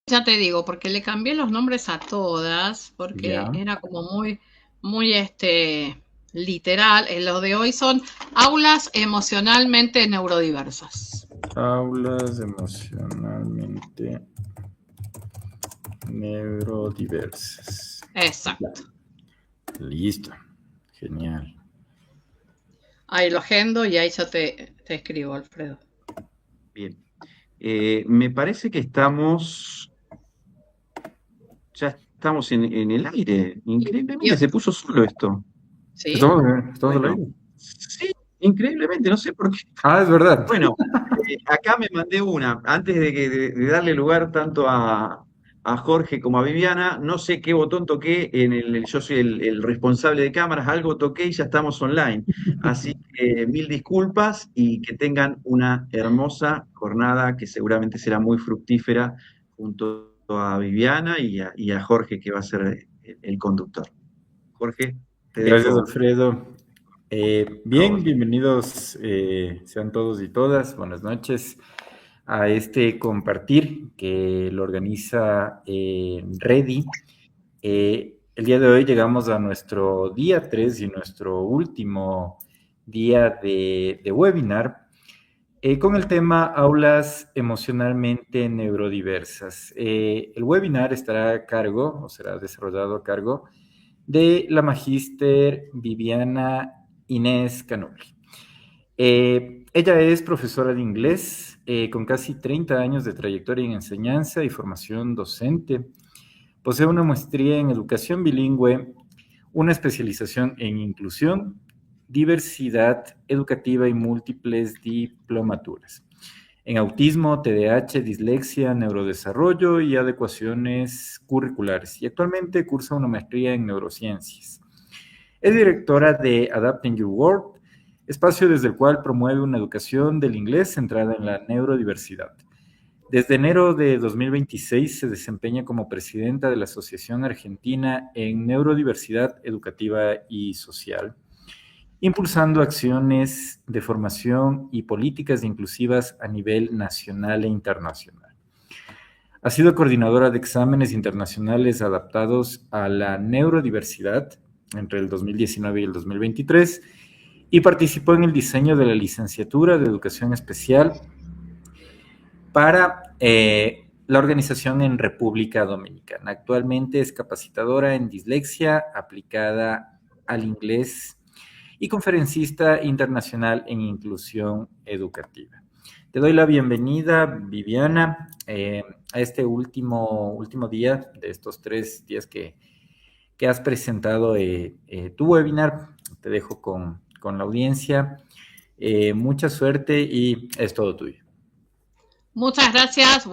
ya te digo, porque le cambié los nombres a todas, porque Ya. era como muy literal. Los de hoy son aulas emocionalmente neurodiversas. Aulas emocionalmente neurodiversas. Ya. Exacto. Listo. Genial. Ahí lo agendo y ahí ya te escribo, Alfredo. Bien. Me parece que ya estamos en el aire. Y- Increíblemente se puso solo esto. ¿Sí? Estamos al Bueno, aire. sí, increíblemente, no sé por qué. Ah, es verdad. Bueno, acá me mandé una, antes de darle lugar tanto a Jorge como a Viviana, no sé qué botón toqué yo soy el responsable de cámaras, algo toqué y ya estamos online. Así que mil disculpas y que tengan una hermosa jornada que seguramente será muy fructífera junto a Viviana y a Jorge que va a ser el conductor. Jorge, te Gracias, dejo Alfredo. a Bien, vos. bienvenidos sean todos y todas. Buenas noches a este compartir que lo organiza Ready. El día de hoy llegamos a nuestro día 3 y nuestro último día de webinar con el tema aulas emocionalmente neurodiversas. El webinar estará a cargo o será desarrollado a cargo de la magíster Viviana Inés Canoli. Ella es profesora de inglés con casi 30 años de trayectoria en enseñanza y formación docente. Posee una maestría en educación bilingüe, una especialización en inclusión, diversidad educativa y múltiples diplomaturas. En autismo, TDAH, dislexia, neurodesarrollo y adecuaciones curriculares. Y actualmente cursa una maestría en neurociencias. Es directora de Adapting Your World, espacio desde el cual promueve una educación del inglés centrada en la neurodiversidad. Desde enero de 2026 se desempeña como presidenta de la Asociación Argentina en Neurodiversidad Educativa y Social, impulsando acciones de formación y políticas inclusivas a nivel nacional e internacional. Ha sido coordinadora de exámenes internacionales adaptados a la neurodiversidad entre el 2019 y el 2023 y participó en el diseño de la licenciatura de Educación Especial para la organización en República Dominicana. Actualmente es capacitadora en dislexia aplicada al inglés y conferencista internacional en inclusión educativa. Te doy la bienvenida, Viviana, a este último día de estos 3 días que has presentado tu webinar. Te dejo con la audiencia. Mucha suerte y es todo tuyo. Muchas gracias,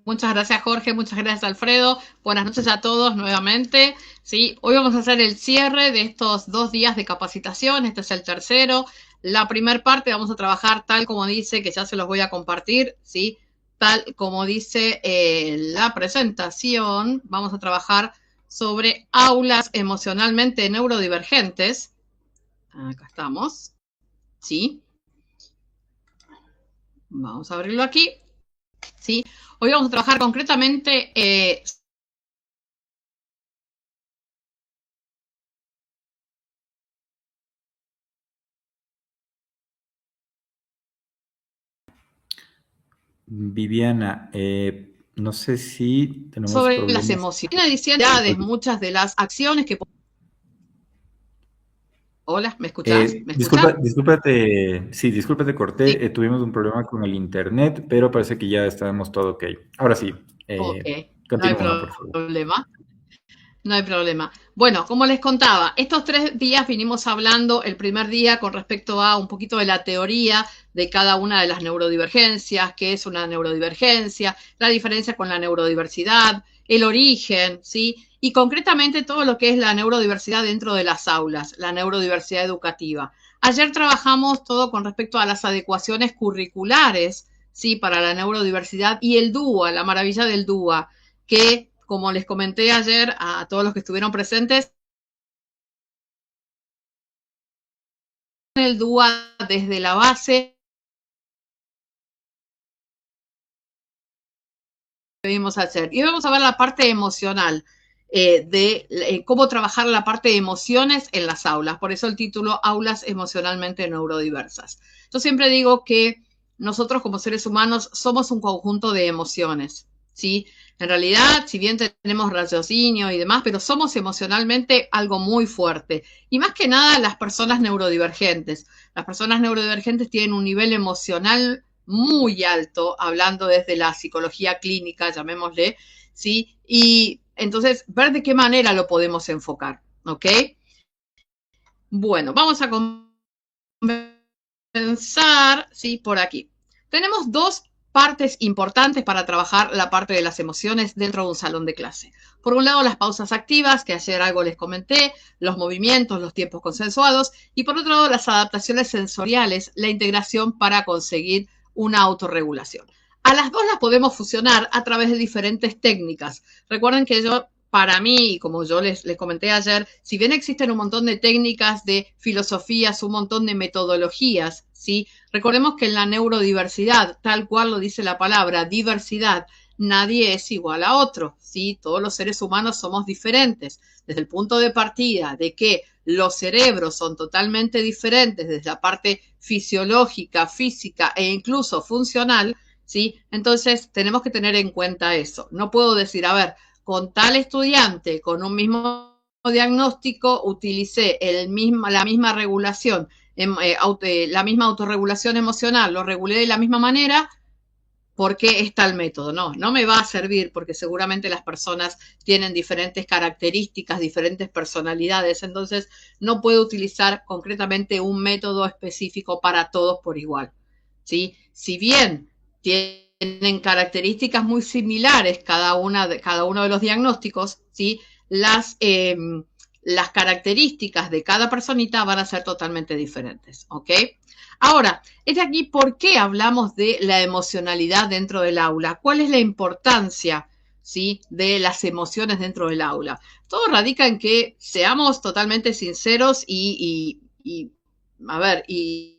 muchas gracias Jorge, muchas gracias Alfredo, buenas noches a todos nuevamente. ¿Sí? Hoy vamos a hacer el cierre de estos 2 días de capacitación, este es el tercero. La primera parte vamos a trabajar tal como dice, que ya se los voy a compartir, ¿sí? Tal como dice la presentación, vamos a trabajar sobre aulas emocionalmente neurodivergentes. Acá estamos, ¿sí? Vamos a abrirlo aquí. ¿Sí? Hoy vamos a trabajar concretamente Viviana, no sé si tenemos sobre las problemas. emociones, diciendo muchas de las acciones que... Hola, ¿me escuchás? ¿Me escuchan? Discúlpate, sí, discúlpate, Sí, corté, tuvimos un problema con el internet, pero parece que ya estábamos todo ok. Ahora sí, ok, no hay continúa, por favor. problema. No hay problema. Bueno, como les contaba, estos 3 días vinimos hablando el primer día con respecto a un poquito de la teoría de cada una de las neurodivergencias, qué es una neurodivergencia, la diferencia con la neurodiversidad, el origen, ¿sí? Y concretamente todo lo que es la neurodiversidad dentro de las aulas, la neurodiversidad educativa. Ayer trabajamos todo con respecto a las adecuaciones curriculares, ¿sí? Para la neurodiversidad y el DUA, la maravilla del DUA, que como les comenté ayer a todos los que estuvieron presentes, el DUA desde la base vimos ayer. Y vamos a ver la parte emocional, de cómo trabajar la parte de emociones en las aulas. Por eso el título, Aulas emocionalmente neurodiversas. Yo siempre digo que nosotros como seres humanos somos un conjunto de emociones, ¿sí? En realidad, si bien tenemos raciocinio y demás, pero somos emocionalmente algo muy fuerte. Y más que nada las personas neurodivergentes. Las personas neurodivergentes tienen un nivel emocional muy alto, hablando desde la psicología clínica, llamémosle, ¿sí? Y entonces, ver de qué manera lo podemos enfocar, ¿ok? Bueno, vamos a comenzar, ¿sí? Por aquí. Tenemos dos partes importantes para trabajar la parte de las emociones dentro de un salón de clase. Por un lado, las pausas activas, que ayer algo les comenté, los movimientos, los tiempos consensuados, y por otro lado, las adaptaciones sensoriales, la integración para conseguir una autorregulación. A las dos las podemos fusionar a través de diferentes técnicas. Recuerden que para mí, como yo les comenté ayer, si bien existen un montón de técnicas, de filosofías, un montón de metodologías, ¿sí? Recordemos que en la neurodiversidad, tal cual lo dice la palabra, diversidad, nadie es igual a otro, ¿sí? Todos los seres humanos somos diferentes. Desde el punto de partida de que los cerebros son totalmente diferentes desde la parte fisiológica, física e incluso funcional, ¿sí? Entonces tenemos que tener en cuenta eso. No puedo decir, a ver, con tal estudiante, con un mismo diagnóstico, utilicé la misma regulación, la misma autorregulación emocional, lo regulé de la misma manera, ¿por qué está el método? No me va a servir porque seguramente las personas tienen diferentes características, diferentes personalidades, entonces no puedo utilizar concretamente un método específico para todos por igual, ¿sí? Si bien tienen características muy similares cada uno de los diagnósticos, ¿sí? Las características de cada personita van a ser totalmente diferentes, ¿ok? Ahora, es de aquí por qué hablamos de la emocionalidad dentro del aula. ¿Cuál es la importancia, ¿sí? De las emociones dentro del aula? Todo radica en que seamos totalmente sinceros a ver, y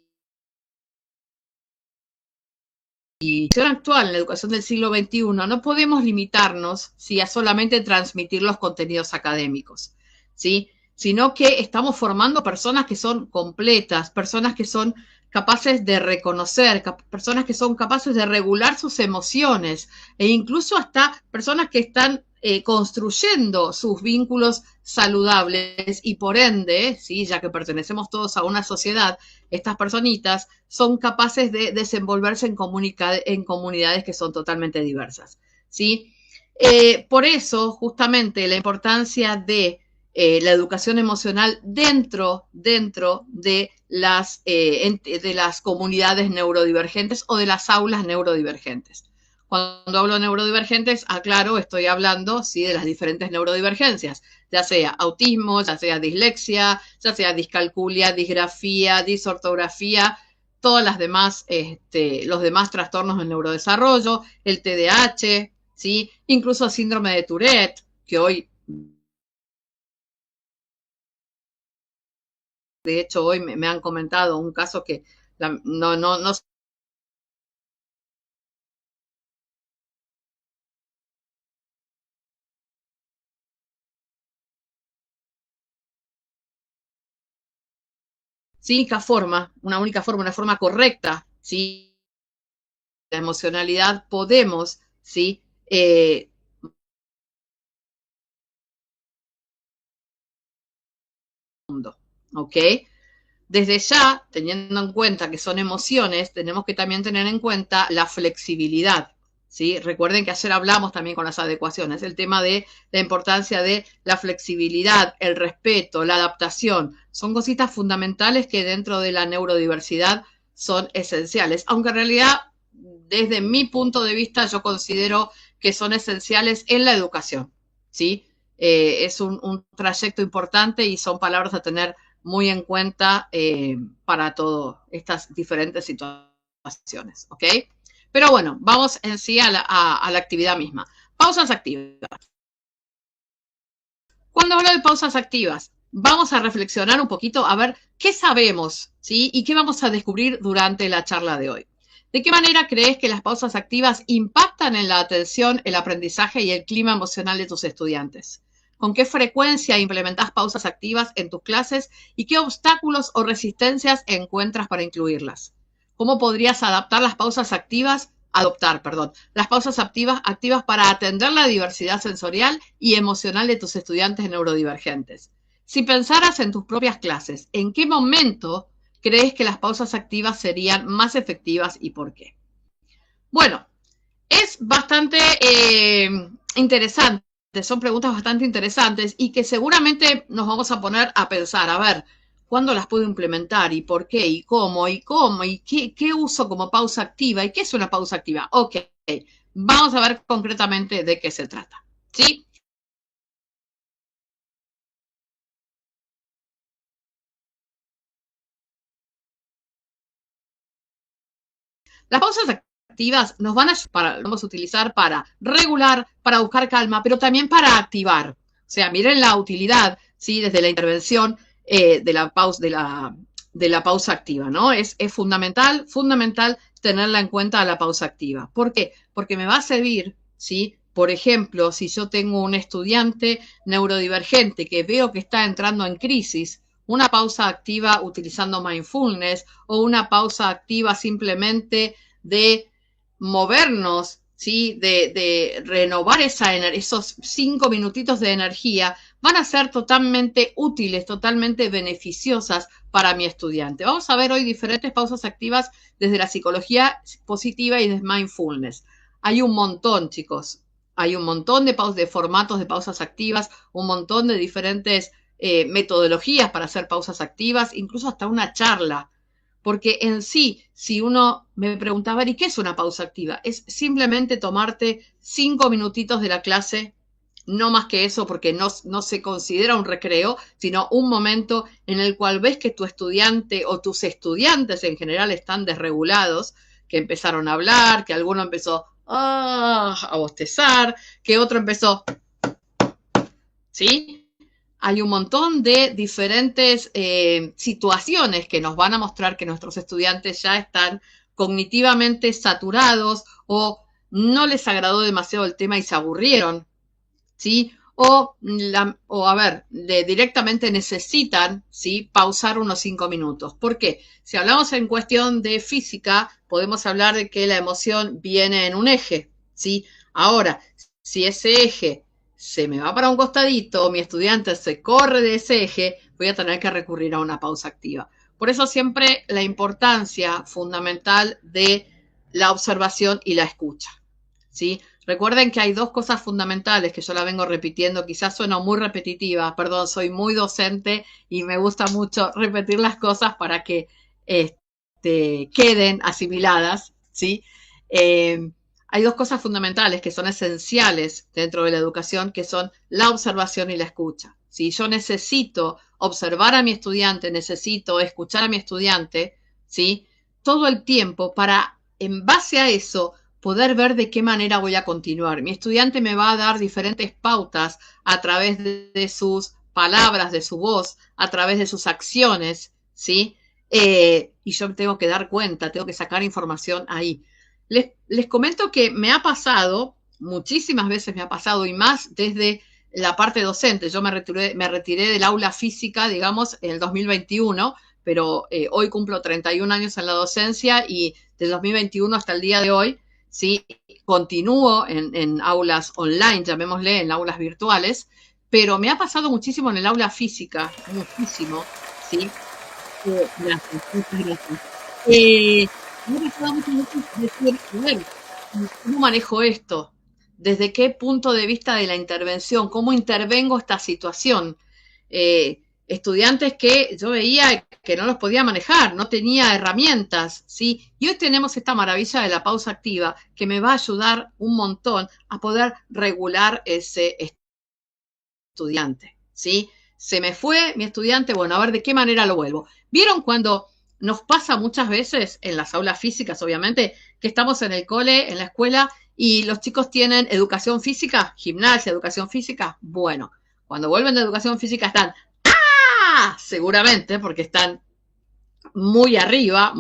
la educación actual, en la educación del siglo XXI, no podemos limitarnos, ¿sí? A solamente transmitir los contenidos académicos, ¿sí? Sino que estamos formando personas que son completas, personas que son capaces de reconocer, personas que son capaces de regular sus emociones e incluso hasta personas que están construyendo sus vínculos saludables y por ende, ¿sí? Ya que pertenecemos todos a una sociedad, estas personitas son capaces de desenvolverse en comunidades que son totalmente diversas, ¿sí? Por eso, justamente, la importancia de la educación emocional dentro de las comunidades neurodivergentes o de las aulas neurodivergentes. Cuando hablo de neurodivergentes, aclaro, estoy hablando, ¿sí? De las diferentes neurodivergencias, ya sea autismo, ya sea dislexia, ya sea discalculia, disgrafía, disortografía, todas las demás, los demás trastornos del neurodesarrollo, el TDAH, ¿sí? Incluso síndrome de Tourette, que hoy, de hecho, hoy me han comentado un caso que no una forma correcta, ¿sí? La emocionalidad podemos, ¿sí? ¿Ok? Desde ya, teniendo en cuenta que son emociones, tenemos que también tener en cuenta la flexibilidad, ¿sí? Recuerden que ayer hablamos también con las adecuaciones, el tema de la importancia de la flexibilidad, el respeto, la adaptación, son cositas fundamentales que dentro de la neurodiversidad son esenciales, aunque en realidad, desde mi punto de vista, yo considero que son esenciales en la educación, ¿sí? Es un trayecto importante y son palabras a tener muy en cuenta para todas estas diferentes situaciones, ¿ok? Pero bueno, vamos en sí a la actividad misma. Pausas activas. Cuando hablo de pausas activas, vamos a reflexionar un poquito a ver qué sabemos, ¿sí? Y qué vamos a descubrir durante la charla de hoy. ¿De qué manera crees que las pausas activas impactan basan en la atención, el aprendizaje y el clima emocional de tus estudiantes. ¿Con qué frecuencia implementas pausas activas en tus clases y qué obstáculos o resistencias encuentras para incluirlas? ¿Cómo podrías adoptar las pausas activas para atender la diversidad sensorial y emocional de tus estudiantes neurodivergentes? Si pensaras en tus propias clases, ¿en qué momento crees que las pausas activas serían más efectivas y por qué? Bueno, es bastante interesante, son preguntas bastante interesantes y que seguramente nos vamos a poner a pensar, a ver, ¿cuándo las puedo implementar y por qué y cómo y qué uso como pausa activa y qué es una pausa activa? Ok, vamos a ver concretamente de qué se trata, ¿sí? Las pausas activas nos van a vamos a utilizar para regular, para buscar calma, pero también para activar. O sea, miren la utilidad, ¿sí? Desde la intervención de la pausa activa, ¿no? Es fundamental tenerla en cuenta a la pausa activa. ¿Por qué? Porque me va a servir, ¿sí? Por ejemplo, si yo tengo un estudiante neurodivergente que veo que está entrando en crisis, una pausa activa utilizando mindfulness o una pausa activa simplemente de movernos, ¿sí? De renovar esos 5 minutitos de energía, van a ser totalmente útiles, totalmente beneficiosas para mi estudiante. Vamos a ver hoy diferentes pausas activas desde la psicología positiva y de mindfulness. Hay un montón, chicos. Hay un montón de formatos de pausas activas, un montón de diferentes metodologías para hacer pausas activas, incluso hasta una charla. Porque en sí, si uno me preguntaba, ¿y qué es una pausa activa? Es simplemente tomarte 5 minutitos de la clase, no más que eso, porque no se considera un recreo, sino un momento en el cual ves que tu estudiante o tus estudiantes en general están desregulados, que empezaron a hablar, que alguno empezó a bostezar, que otro empezó, ¿sí? Hay un montón de diferentes situaciones que nos van a mostrar que nuestros estudiantes ya están cognitivamente saturados o no les agradó demasiado el tema y se aburrieron, ¿sí? Directamente necesitan, ¿sí? Pausar unos 5 minutos. ¿Por qué? Si hablamos en cuestión de física, podemos hablar de que la emoción viene en un eje, ¿sí? Ahora, si ese eje se me va para un costadito, mi estudiante se corre de ese eje, voy a tener que recurrir a una pausa activa. Por eso siempre la importancia fundamental de la observación y la escucha, ¿sí? Recuerden que hay dos cosas fundamentales que yo la vengo repitiendo, quizás sueno muy repetitiva, perdón, soy muy docente y me gusta mucho repetir las cosas para que queden asimiladas, ¿sí? Hay dos cosas fundamentales que son esenciales dentro de la educación, que son la observación y la escucha. Si yo necesito observar a mi estudiante, necesito escuchar a mi estudiante, ¿sí? Todo el tiempo para, en base a eso, poder ver de qué manera voy a continuar. Mi estudiante me va a dar diferentes pautas a través de sus palabras, de su voz, a través de sus acciones, ¿sí? Y yo tengo que dar cuenta, tengo que sacar información ahí. Les comento que me ha pasado, muchísimas veces me ha pasado, y más desde la parte docente. Yo me retiré del aula física, digamos, en el 2021, pero hoy cumplo 31 años en la docencia y del 2021 hasta el día de hoy, ¿sí? Continúo en aulas online, llamémosle, en aulas virtuales, pero me ha pasado muchísimo en el aula física, muchísimo, ¿sí? Gracias, muchas gracias. Me ha pasado muchas veces decir, bueno, ¿cómo manejo esto? ¿Desde qué punto de vista de la intervención? ¿Cómo intervengo esta situación? Estudiantes que yo veía que no los podía manejar, no tenía herramientas, ¿sí? Y hoy tenemos esta maravilla de la pausa activa que me va a ayudar un montón a poder regular ese estudiante, ¿sí? Se me fue mi estudiante, bueno, a ver de qué manera lo vuelvo. ¿Vieron cuando nos pasa muchas veces en las aulas físicas, obviamente, que estamos en el cole, en la escuela, y los chicos tienen educación física, gimnasia, educación física? Bueno, cuando vuelven de educación física están seguramente, porque están muy arriba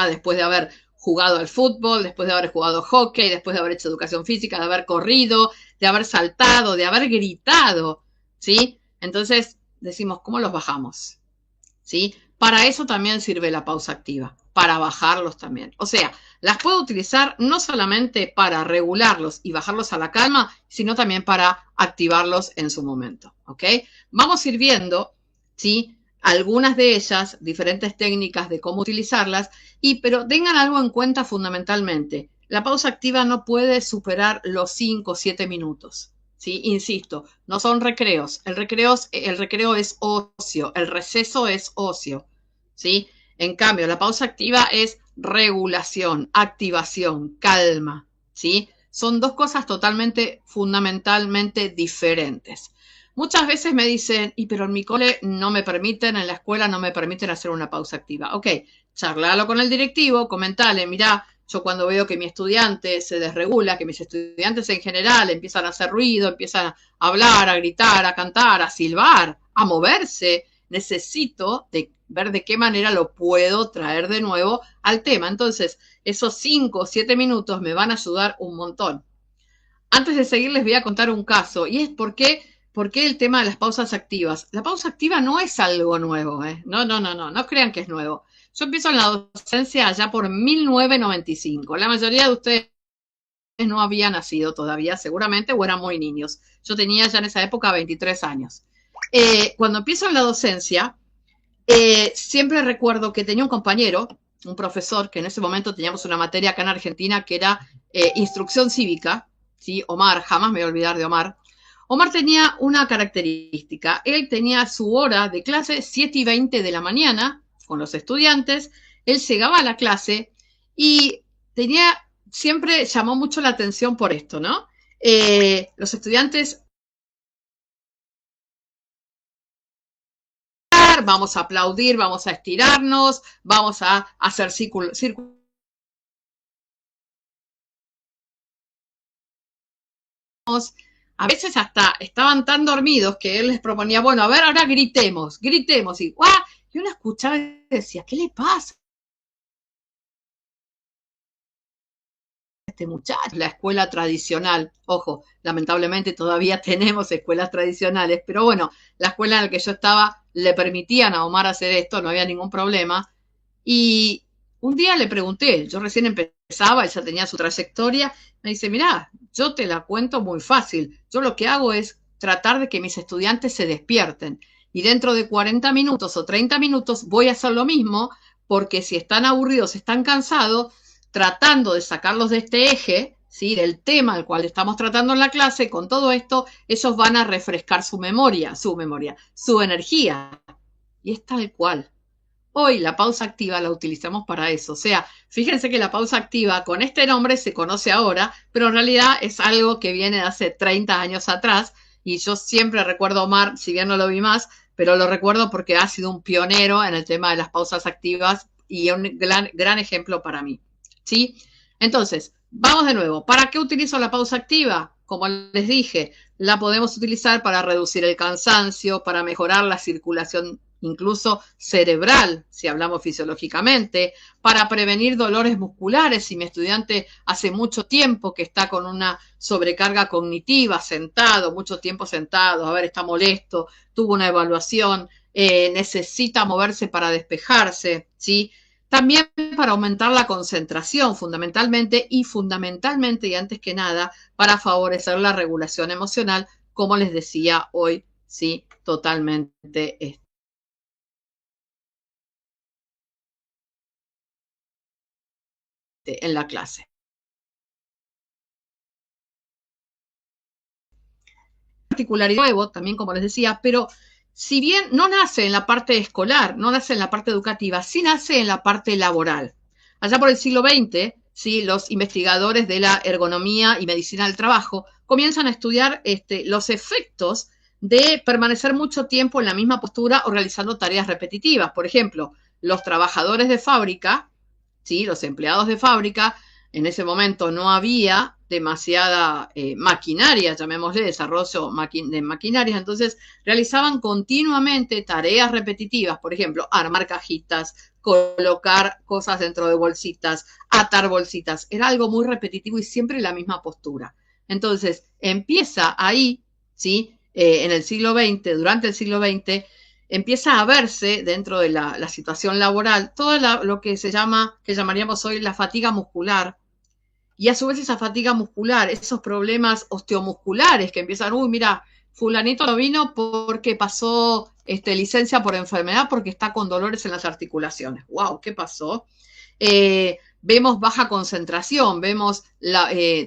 después de haber jugado al fútbol, después de haber jugado hockey, después de haber hecho educación física, de haber corrido, de haber saltado, de haber gritado, ¿sí? Entonces decimos, ¿cómo los bajamos? ¿Sí? Para eso también sirve la pausa activa, para bajarlos también. O sea, las puedo utilizar no solamente para regularlos y bajarlos a la calma, sino también para activarlos en su momento, ¿ok? Vamos a ir viendo, ¿sí? Algunas de ellas, diferentes técnicas de cómo utilizarlas, pero tengan algo en cuenta fundamentalmente. La pausa activa no puede superar los 5 o 7 minutos. ¿Sí? Insisto, no son recreos. El recreo es ocio, el receso es ocio. ¿Sí? En cambio, la pausa activa es regulación, activación, calma. ¿Sí? Son dos cosas totalmente, fundamentalmente diferentes. Muchas veces me dicen, pero en mi cole no me permiten, en la escuela no me permiten hacer una pausa activa. Ok, charlalo con el directivo, comentale, mirá, yo cuando veo que mi estudiante se desregula, que mis estudiantes en general empiezan a hacer ruido, empiezan a hablar, a gritar, a cantar, a silbar, a moverse, necesito ver de qué manera lo puedo traer de nuevo al tema. Entonces, esos 5 o 7 minutos me van a ayudar un montón. Antes de seguir, les voy a contar un caso, y es por qué el tema de las pausas activas. La pausa activa no es algo nuevo, ¿eh? No crean que es nuevo. Yo empiezo en la docencia allá por 1995. La mayoría de ustedes no habían nacido todavía, seguramente, o eran muy niños. Yo tenía ya en esa época 23 años. Cuando empiezo en la docencia, siempre recuerdo que tenía un compañero, un profesor, que en ese momento teníamos una materia acá en Argentina que era instrucción cívica, ¿sí? Omar, jamás me voy a olvidar de Omar. Omar tenía una característica. Él tenía su hora de clase 7:20 de la mañana con los estudiantes. Él llegaba a la clase y siempre llamó mucho la atención por esto, ¿no? Los estudiantes, vamos a aplaudir, vamos a estirarnos, vamos a hacer círculos. A veces hasta estaban tan dormidos que él les proponía, bueno, a ver, ahora gritemos, y ¡guau! Y uno escuchaba y decía, ¿qué le pasa a este muchacho? La escuela tradicional, ojo, lamentablemente todavía tenemos escuelas tradicionales, pero bueno, la escuela en la que yo estaba le permitían a Omar hacer esto, no había ningún problema. Y un día le pregunté, yo recién empezaba, él ya tenía su trayectoria, me dice, mirá, yo te la cuento muy fácil, yo lo que hago es tratar de que mis estudiantes se despierten y dentro de 40 minutos o 30 minutos voy a hacer lo mismo, porque si están aburridos, están cansados, tratando de sacarlos de este eje, ¿sí? Del tema al cual estamos tratando en la clase, con todo esto, ellos van a refrescar su energía, y es tal cual. Hoy la pausa activa la utilizamos para eso. O sea, fíjense que la pausa activa con este nombre se conoce ahora, pero en realidad es algo que viene de hace 30 años atrás. Y yo siempre recuerdo a Omar, si bien no lo vi más, pero lo recuerdo porque ha sido un pionero en el tema de las pausas activas y un gran ejemplo para mí. ¿Sí? Entonces, vamos de nuevo. ¿Para qué utilizo la pausa activa? Como les dije, la podemos utilizar para reducir el cansancio, para mejorar la circulación incluso cerebral, si hablamos fisiológicamente, para prevenir dolores musculares. Si mi estudiante hace mucho tiempo que está con una sobrecarga cognitiva, sentado, mucho tiempo sentado, a ver, está molesto, tuvo una evaluación, necesita moverse para despejarse, ¿sí? También para aumentar la concentración, fundamentalmente y antes que nada, para favorecer la regulación emocional, como les decía hoy, sí, totalmente en la clase. Particularidad nuevo, también como les decía, pero si bien no nace en la parte escolar, no nace en la parte educativa, sí nace en la parte laboral. Allá por el siglo XX, ¿sí? Los investigadores de la ergonomía y medicina del trabajo comienzan a estudiar los efectos de permanecer mucho tiempo en la misma postura o realizando tareas repetitivas. Por ejemplo, los trabajadores de fábrica, ¿sí? Los empleados de fábrica, en ese momento no había demasiada maquinaria, llamémosle, desarrollo de maquinarias, entonces realizaban continuamente tareas repetitivas, por ejemplo, armar cajitas, colocar cosas dentro de bolsitas, atar bolsitas, era algo muy repetitivo y siempre la misma postura. Entonces, empieza ahí, ¿sí? En el siglo XX, durante el siglo XX, empieza a verse dentro de la situación laboral todo lo que que llamaríamos hoy la fatiga muscular, y a su vez esa fatiga muscular, esos problemas osteomusculares que empiezan, uy, mira, fulanito no vino porque pasó licencia por enfermedad porque está con dolores en las articulaciones. Wow, ¿qué pasó? Vemos baja concentración, vemos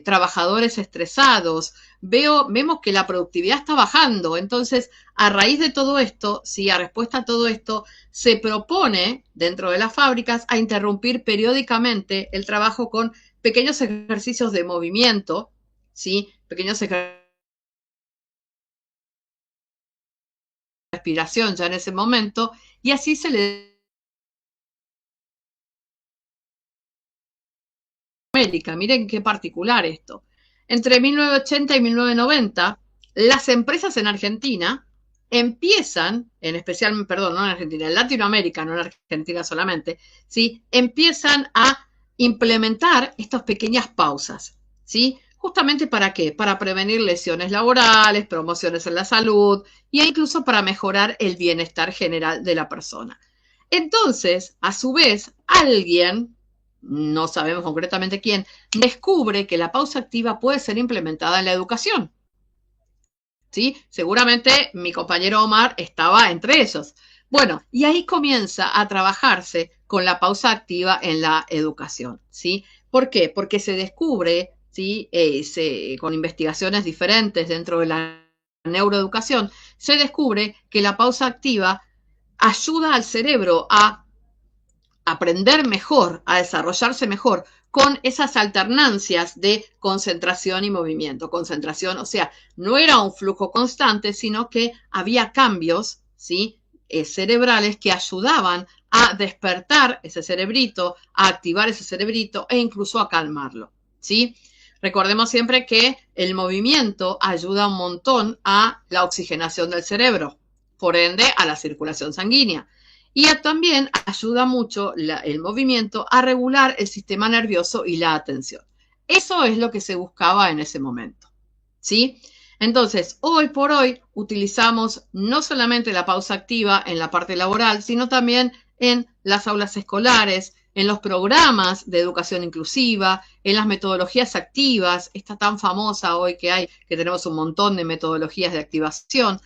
trabajadores estresados, vemos que la productividad está bajando. Entonces, a raíz de todo esto, sí, a respuesta a todo esto, se propone dentro de las fábricas a interrumpir periódicamente el trabajo con pequeños ejercicios de movimiento, ¿sí? Pequeños ejercicios de respiración ya en ese momento, y así se le América. Miren qué particular esto. Entre 1980 y 1990, las empresas en Argentina empiezan, en especial, perdón, no en Argentina, en Latinoamérica, no en Argentina solamente, ¿sí? Empiezan a implementar estas pequeñas pausas, ¿sí? Justamente ¿para qué? Para prevenir lesiones laborales, promociones en la salud e incluso para mejorar el bienestar general de la persona. Entonces, a su vez, alguien, no sabemos concretamente quién, descubre que la pausa activa puede ser implementada en la educación. ¿Sí? Seguramente mi compañero Omar estaba entre ellos. Bueno, y ahí comienza a trabajarse con la pausa activa en la educación, ¿sí? ¿Por qué? Porque se descubre, ¿sí? Con investigaciones diferentes dentro de la neuroeducación, se descubre que la pausa activa ayuda al cerebro a aprender mejor, a desarrollarse mejor con esas alternancias de concentración y movimiento. Concentración, o sea, no era un flujo constante, sino que había cambios, ¿sí? Cerebrales que ayudaban a despertar ese cerebrito, a activar ese cerebrito e incluso a calmarlo, ¿sí? Recordemos siempre que el movimiento ayuda un montón a la oxigenación del cerebro, por ende a la circulación sanguínea. Y también ayuda mucho el movimiento a regular el sistema nervioso y la atención. Eso es lo que se buscaba en ese momento, ¿sí? Entonces, hoy por hoy utilizamos no solamente la pausa activa en la parte laboral, sino también en las aulas escolares, en los programas de educación inclusiva, en las metodologías activas, esta tan famosa hoy que tenemos un montón de metodologías de activación,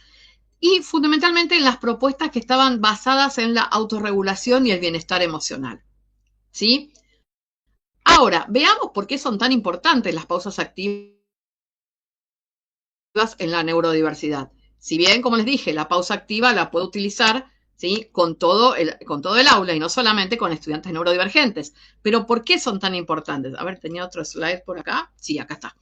y fundamentalmente en las propuestas que estaban basadas en la autorregulación y el bienestar emocional, ¿sí? Ahora, veamos por qué son tan importantes las pausas activas en la neurodiversidad. Si bien, como les dije, la pausa activa la puedo utilizar, ¿sí? con todo el aula y no solamente con estudiantes neurodivergentes. Pero ¿por qué son tan importantes? A ver, tenía otro slide por acá. Sí, acá está.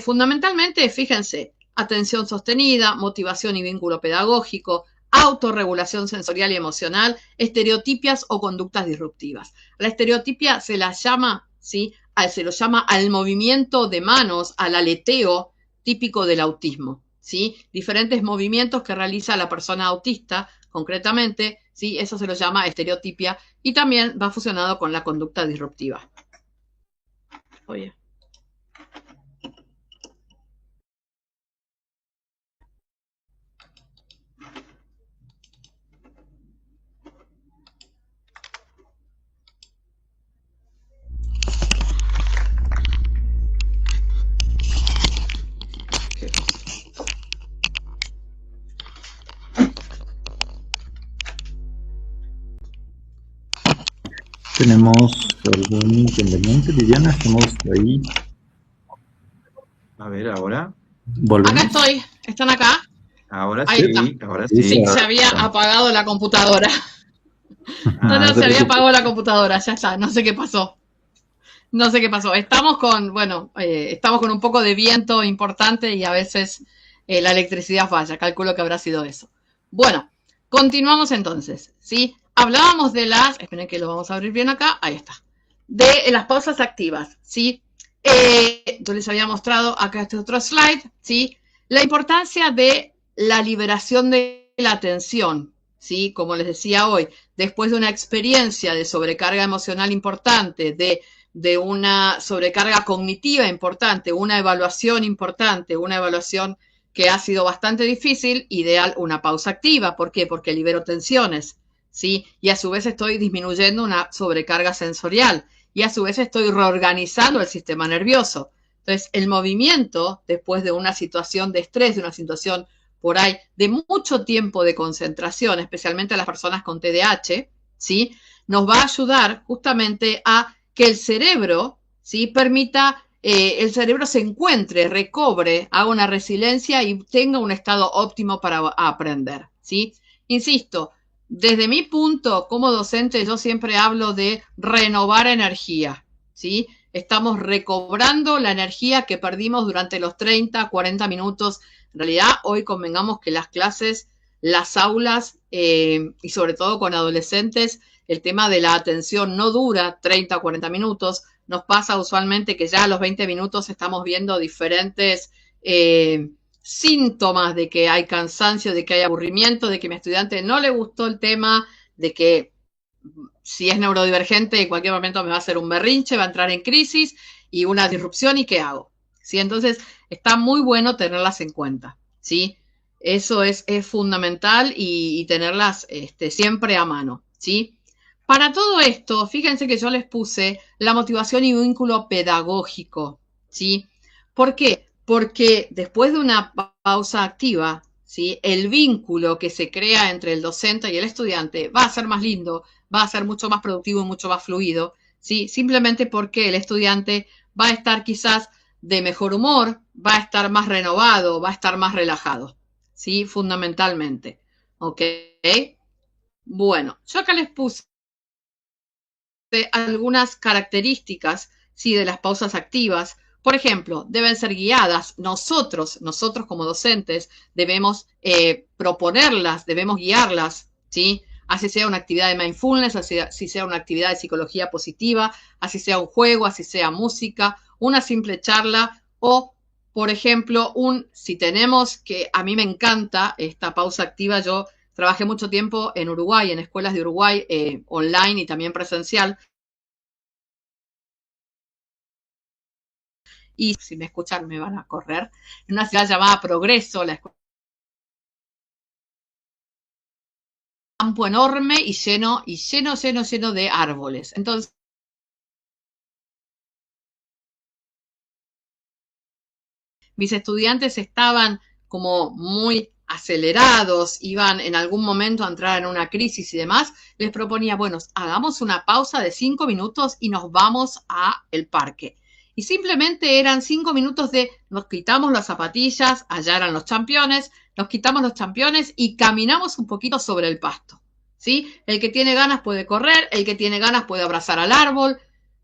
Fundamentalmente, fíjense, atención sostenida, motivación y vínculo pedagógico, autorregulación sensorial y emocional, estereotipias o conductas disruptivas. La estereotipia se la llama, ¿sí? Se lo llama al movimiento de manos, al aleteo típico del autismo, ¿sí? Diferentes movimientos que realiza la persona autista, concretamente, ¿sí? Eso se lo llama estereotipia y también va fusionado con la conducta disruptiva. Oye. Tenemos algún inconveniente, Viviana, estamos ahí. A ver, ahora. ¿Volvemos? Acá estoy, ¿están acá? Ahora Ahí sí, está. ahora sí. Sí, se había apagado la computadora. No, se había apagado la computadora, ya está, no sé qué pasó. No sé qué pasó. Estamos con un poco de viento importante y a veces la electricidad falla. Calculo que habrá sido eso. Bueno, continuamos entonces, ¿sí? Hablábamos de esperen que lo vamos a abrir bien acá, ahí está. De las pausas activas, ¿sí? Yo les había mostrado acá este otro slide, ¿sí? La importancia de la liberación de la atención, ¿sí? Como les decía hoy, después de una experiencia de sobrecarga emocional importante, de una sobrecarga cognitiva importante, una evaluación importante, una evaluación que ha sido bastante difícil, ideal una pausa activa. ¿Por qué? Porque libero tensiones, ¿sí? Y a su vez estoy disminuyendo una sobrecarga sensorial y a su vez estoy reorganizando el sistema nervioso. Entonces, el movimiento, después de una situación de estrés, de una situación por ahí de mucho tiempo de concentración, especialmente a las personas con TDAH, ¿sí? Nos va a ayudar justamente a que el cerebro, ¿sí? Permita, el cerebro se encuentre, recobre, haga una resiliencia y tenga un estado óptimo para aprender, ¿sí? Insisto, desde mi punto como docente, yo siempre hablo de renovar energía, ¿sí? Estamos recobrando la energía que perdimos durante los 30, 40 minutos. En realidad, hoy convengamos que las clases, las aulas, y sobre todo con adolescentes, el tema de la atención no dura 30 o 40 minutos. Nos pasa usualmente que ya a los 20 minutos estamos viendo diferentes síntomas de que hay cansancio, de que hay aburrimiento, de que a mi estudiante no le gustó el tema, de que si es neurodivergente en cualquier momento me va a hacer un berrinche, va a entrar en crisis y una disrupción, ¿y qué hago? ¿Sí? Entonces está muy bueno tenerlas en cuenta, ¿sí? Eso es fundamental y tenerlas siempre a mano, ¿sí? Para todo esto, fíjense que yo les puse la motivación y vínculo pedagógico, ¿sí? ¿Por qué? Porque después de una pausa activa, ¿sí? El vínculo que se crea entre el docente y el estudiante va a ser más lindo, va a ser mucho más productivo y mucho más fluido, ¿sí? Simplemente porque el estudiante va a estar quizás de mejor humor, va a estar más renovado, va a estar más relajado, ¿sí? Fundamentalmente, ¿ok? Bueno, yo acá les puse algunas características, ¿sí? De las pausas activas. Por ejemplo, deben ser guiadas. Nosotros como docentes, debemos proponerlas, debemos guiarlas, ¿sí? Así sea una actividad de mindfulness, así sea una actividad de psicología positiva, así sea un juego, así sea música, una simple charla o, por ejemplo, si tenemos, que a mí me encanta esta pausa activa, yo trabajé mucho tiempo en Uruguay, en escuelas de Uruguay, online y también presencial. Y si me escuchan me van a correr. En una ciudad llamada Progreso, la escuela, un campo enorme y lleno de árboles. Entonces, mis estudiantes estaban como muy acelerados, iban en algún momento a entrar en una crisis y demás, les proponía, bueno, hagamos una pausa de 5 minutos y nos vamos a el parque. Y simplemente eran 5 minutos de nos quitamos las zapatillas, allá eran los championes, nos quitamos los championes y caminamos un poquito sobre el pasto. ¿Sí? El que tiene ganas puede correr, el que tiene ganas puede abrazar al árbol.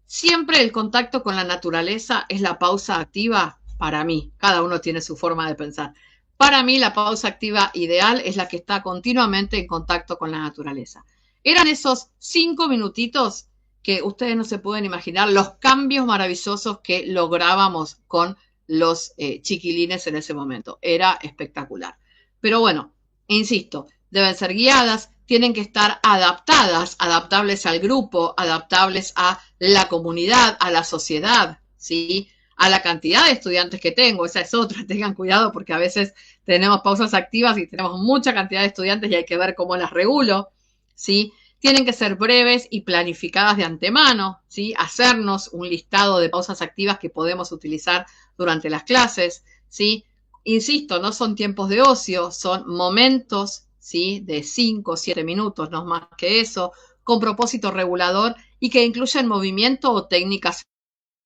Siempre el contacto con la naturaleza es la pausa activa para mí. Cada uno tiene su forma de pensar. Para mí la pausa activa ideal es la que está continuamente en contacto con la naturaleza. Eran esos 5 minutitos que ustedes no se pueden imaginar los cambios maravillosos que lográbamos con los chiquilines en ese momento. Era espectacular. Pero bueno, insisto, deben ser guiadas, tienen que estar adaptadas, adaptables al grupo, adaptables a la comunidad, a la sociedad, ¿sí? A la cantidad de estudiantes que tengo. Esa es otra, tengan cuidado porque a veces tenemos pausas activas y tenemos mucha cantidad de estudiantes y hay que ver cómo las regulo, ¿sí? Tienen que ser breves y planificadas de antemano, ¿sí? Hacernos un listado de pausas activas que podemos utilizar durante las clases, ¿sí? Insisto, no son tiempos de ocio, son momentos, ¿sí? De 5 o 7 minutos, no más que eso, con propósito regulador y que incluyen movimiento o técnicas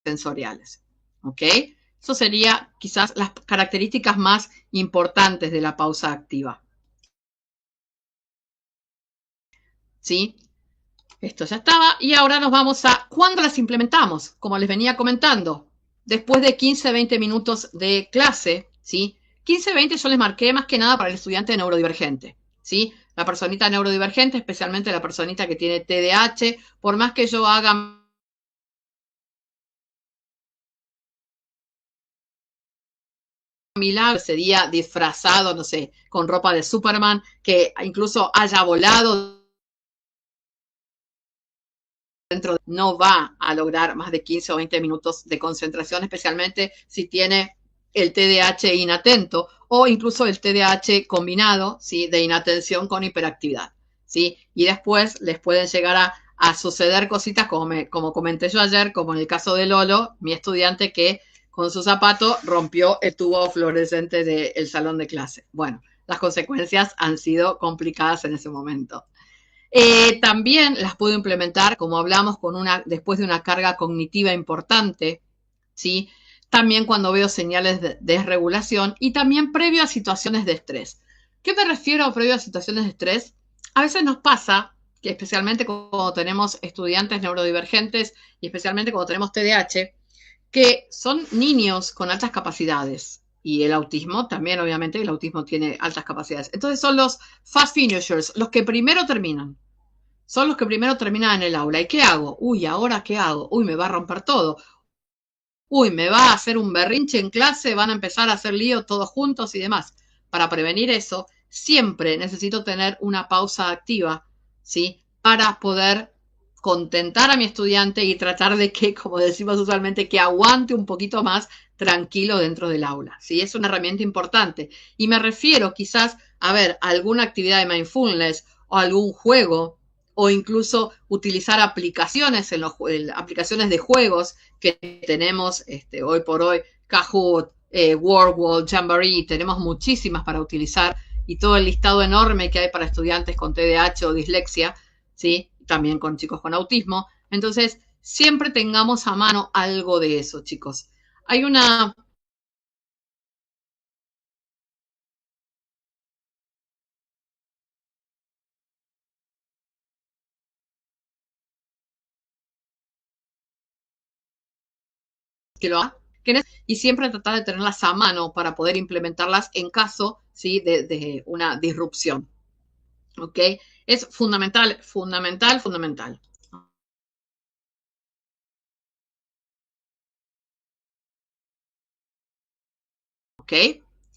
sensoriales, ¿ok? Eso sería quizás las características más importantes de la pausa activa, ¿sí? Esto ya estaba y ahora nos vamos a cuándo las implementamos, como les venía comentando, después de 15-20 minutos de clase, ¿sí? 15-20 yo les marqué más que nada para el estudiante neurodivergente, ¿sí? La personita neurodivergente, especialmente la personita que tiene TDAH, por más que yo haga milagro ese día disfrazado, no sé, con ropa de Superman, que incluso haya volado no va a lograr más de 15 o 20 minutos de concentración, especialmente si tiene el TDAH inatento o incluso el TDAH combinado, ¿sí? De inatención con hiperactividad, ¿sí? Y después les pueden llegar a suceder cositas como comenté yo ayer, como en el caso de Lolo, mi estudiante que con su zapato rompió el tubo fluorescente del salón de clase. Bueno, las consecuencias han sido complicadas en ese momento. También las puedo implementar, como hablamos, después de una carga cognitiva importante, ¿sí? También cuando veo señales de desregulación y también previo a situaciones de estrés. ¿Qué me refiero a previo a situaciones de estrés? A veces nos pasa, que especialmente cuando tenemos estudiantes neurodivergentes y especialmente cuando tenemos TDAH, que son niños con altas capacidades. Y el autismo también, obviamente, el autismo tiene altas capacidades. Entonces son los fast finishers, los que primero terminan. Son los que primero terminan en el aula. ¿Y qué hago? Uy, ¿ahora qué hago? Uy, me va a romper todo. Uy, me va a hacer un berrinche en clase, van a empezar a hacer lío todos juntos y demás. Para prevenir eso, siempre necesito tener una pausa activa, ¿sí? Para poder contentar a mi estudiante y tratar de que, como decimos usualmente, que aguante un poquito más tranquilo dentro del aula, ¿sí? Es una herramienta importante. Y me refiero quizás a ver alguna actividad de mindfulness o algún juego o incluso utilizar aplicaciones aplicaciones de juegos que tenemos hoy por hoy, Kahoot, WordWall, Jamboree, tenemos muchísimas para utilizar y todo el listado enorme que hay para estudiantes con TDAH o dislexia, ¿sí? También con chicos con autismo. Entonces, siempre tengamos a mano algo de eso, chicos. Hay una que lo haga y siempre tratar de tenerlas a mano para poder implementarlas en caso, ¿sí? de una disrupción. ¿Ok? Es fundamental, fundamental, fundamental. ¿Ok?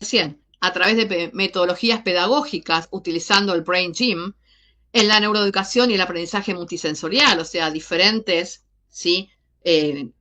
Recién, a través de metodologías pedagógicas, utilizando el Brain Gym, en la neuroeducación y el aprendizaje multisensorial, o sea, diferentes, ¿sí?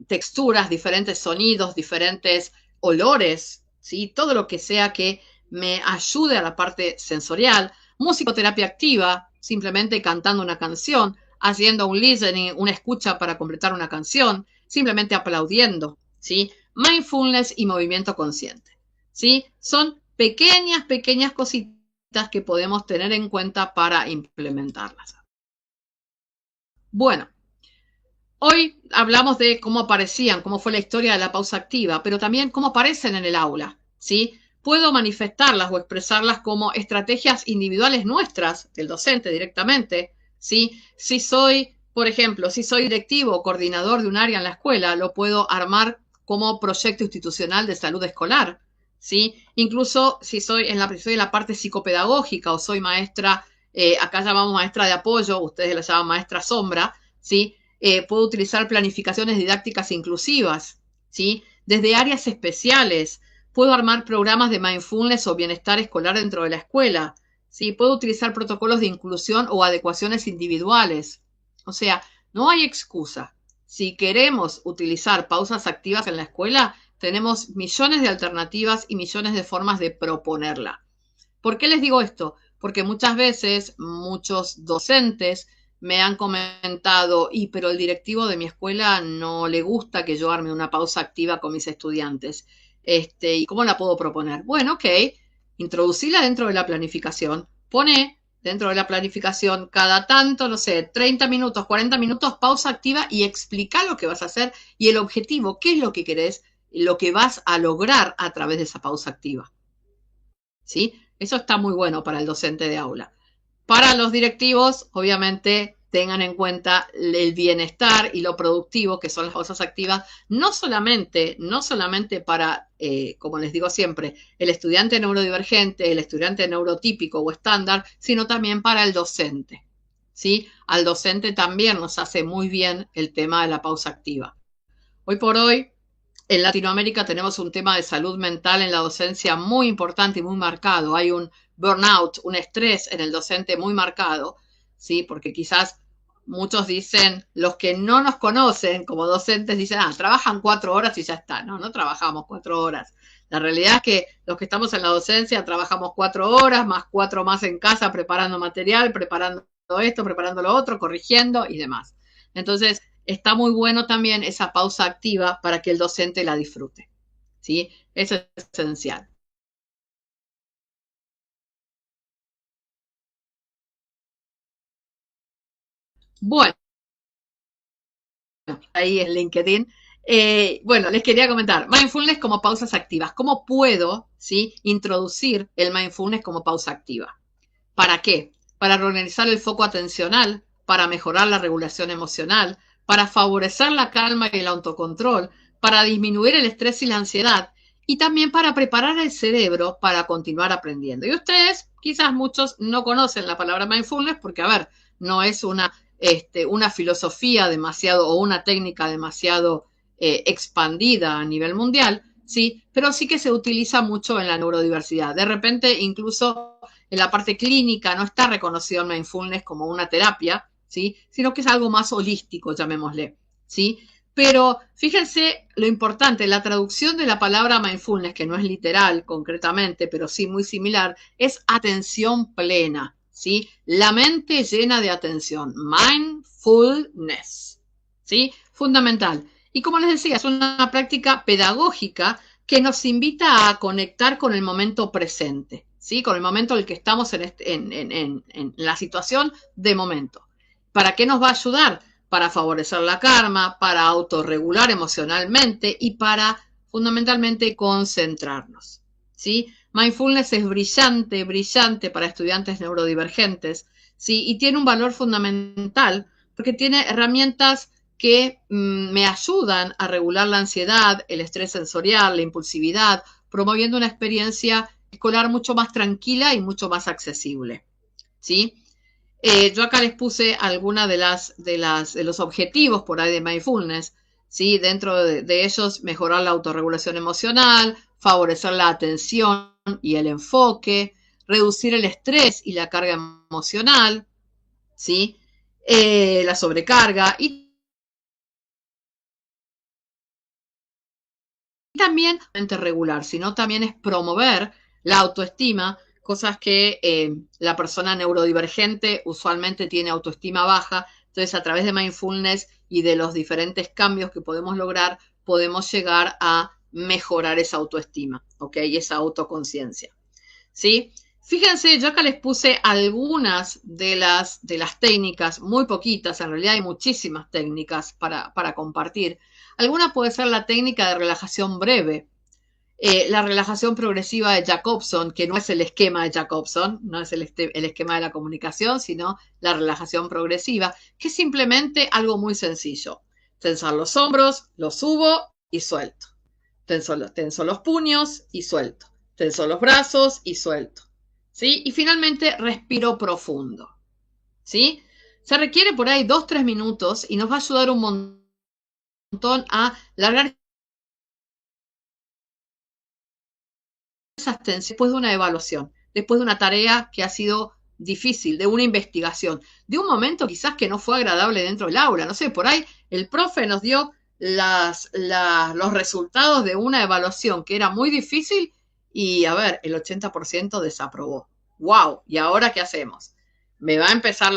Texturas, diferentes sonidos, diferentes olores, ¿sí? Todo lo que sea que me ayude a la parte sensorial. Musicoterapia activa, simplemente cantando una canción, haciendo un listening, una escucha para completar una canción, simplemente aplaudiendo, ¿sí? Mindfulness y movimiento consciente, ¿sí? Son pequeñas, pequeñas cositas que podemos tener en cuenta para implementarlas. Bueno, hoy hablamos de cómo aparecían, cómo fue la historia de la pausa activa, pero también cómo aparecen en el aula, ¿sí? Puedo manifestarlas o expresarlas como estrategias individuales nuestras, del docente directamente, ¿sí? Si soy, por ejemplo, si soy directivo o coordinador de un área en la escuela, lo puedo armar como proyecto institucional de salud escolar, ¿sí? Incluso si soy en la parte psicopedagógica o soy maestra, acá llamamos maestra de apoyo, ustedes la llaman maestra sombra, ¿sí? Puedo utilizar planificaciones didácticas inclusivas, ¿sí? Desde áreas especiales, puedo armar programas de mindfulness o bienestar escolar dentro de la escuela, ¿sí? Puedo utilizar protocolos de inclusión o adecuaciones individuales. O sea, no hay excusa. Si queremos utilizar pausas activas en la escuela, tenemos millones de alternativas y millones de formas de proponerla. ¿Por qué les digo esto? Porque muchas veces muchos docentes me han comentado, pero el directivo de mi escuela no le gusta que yo arme una pausa activa con mis estudiantes. ¿Y cómo la puedo proponer? Bueno, ok, introducirla dentro de la planificación. Pone dentro de la planificación cada tanto, no sé, 30 minutos, 40 minutos, pausa activa y explica lo que vas a hacer y el objetivo, qué es lo que querés, lo que vas a lograr a través de esa pausa activa. ¿Sí? Eso está muy bueno para el docente de aula. Para los directivos, obviamente, tengan en cuenta el bienestar y lo productivo que son las pausas activas, no solamente para, como les digo siempre, el estudiante neurodivergente, el estudiante neurotípico o estándar, sino también para el docente. ¿Sí? Al docente también nos hace muy bien el tema de la pausa activa. Hoy por hoy, En Latinoamérica tenemos un tema de salud mental en la docencia muy importante y muy marcado. Hay un burnout, un estrés en el docente muy marcado, ¿sí? Porque quizás muchos dicen, los que no nos conocen como docentes dicen, trabajan 4 horas y ya está. No, no trabajamos 4 horas. La realidad es que los que estamos en la docencia trabajamos 4 horas, más 4 más en casa, preparando material, preparando esto, preparando lo otro, corrigiendo y demás. Entonces, está muy bueno también esa pausa activa para que el docente la disfrute, ¿sí? Eso es esencial. Bueno, ahí en LinkedIn. Bueno, les quería comentar, mindfulness como pausas activas. ¿Cómo puedo, ¿sí?, introducir el mindfulness como pausa activa? ¿Para qué? Para reorganizar el foco atencional, para mejorar la regulación emocional, para favorecer la calma y el autocontrol, para disminuir el estrés y la ansiedad, y también para preparar el cerebro para continuar aprendiendo. Y ustedes, quizás muchos no conocen la palabra mindfulness porque, a ver, no es una filosofía demasiado o una técnica demasiado expandida a nivel mundial, sí, pero sí que se utiliza mucho en la neurodiversidad. De repente, incluso en la parte clínica no está reconocido el mindfulness como una terapia, ¿sí?, sino que es algo más holístico, llamémosle, ¿sí? Pero fíjense lo importante, la traducción de la palabra mindfulness, que no es literal concretamente, pero sí muy similar, es atención plena, ¿sí? La mente llena de atención, mindfulness, ¿sí? Fundamental. Y como les decía, es una práctica pedagógica que nos invita a conectar con el momento presente, ¿sí?, con el momento en el que estamos en la situación de momento. ¿Para qué nos va a ayudar? Para favorecer la calma, para autorregular emocionalmente y para fundamentalmente concentrarnos, ¿sí? Mindfulness es brillante, brillante para estudiantes neurodivergentes, ¿sí? Y tiene un valor fundamental porque tiene herramientas que me ayudan a regular la ansiedad, el estrés sensorial, la impulsividad, promoviendo una experiencia escolar mucho más tranquila y mucho más accesible, ¿sí? Yo acá les puse algunas de los objetivos por ahí de mindfulness, ¿sí? Dentro de ellos, mejorar la autorregulación emocional, favorecer la atención y el enfoque, reducir el estrés y la carga emocional, ¿sí? La sobrecarga y también regular, sino también es promover la autoestima, cosas que la persona neurodivergente usualmente tiene autoestima baja. Entonces, a través de mindfulness y de los diferentes cambios que podemos lograr, podemos llegar a mejorar esa autoestima, ¿ok? Y esa autoconciencia, ¿sí? Fíjense, yo acá les puse algunas de las técnicas, muy poquitas, en realidad hay muchísimas técnicas para compartir. Alguna puede ser la técnica de relajación breve, la relajación progresiva de Jacobson, que no es el esquema de Jacobson, no es el esquema de la comunicación, sino la relajación progresiva, que es simplemente algo muy sencillo. Tensar los hombros, los subo y suelto. Tenso los puños y suelto. Tenso los brazos y suelto, ¿sí? Y finalmente respiro profundo, ¿sí? Se requiere por ahí 2-3 minutos y nos va a ayudar un montón a largar esas tensiones después de una evaluación, después de una tarea que ha sido difícil, de una investigación, de un momento quizás que no fue agradable dentro del aula. No sé, por ahí el profe nos dio los resultados de una evaluación que era muy difícil y, a ver, el 80% desaprobó. ¡Wow! ¿Y ahora qué hacemos? Me va a empezar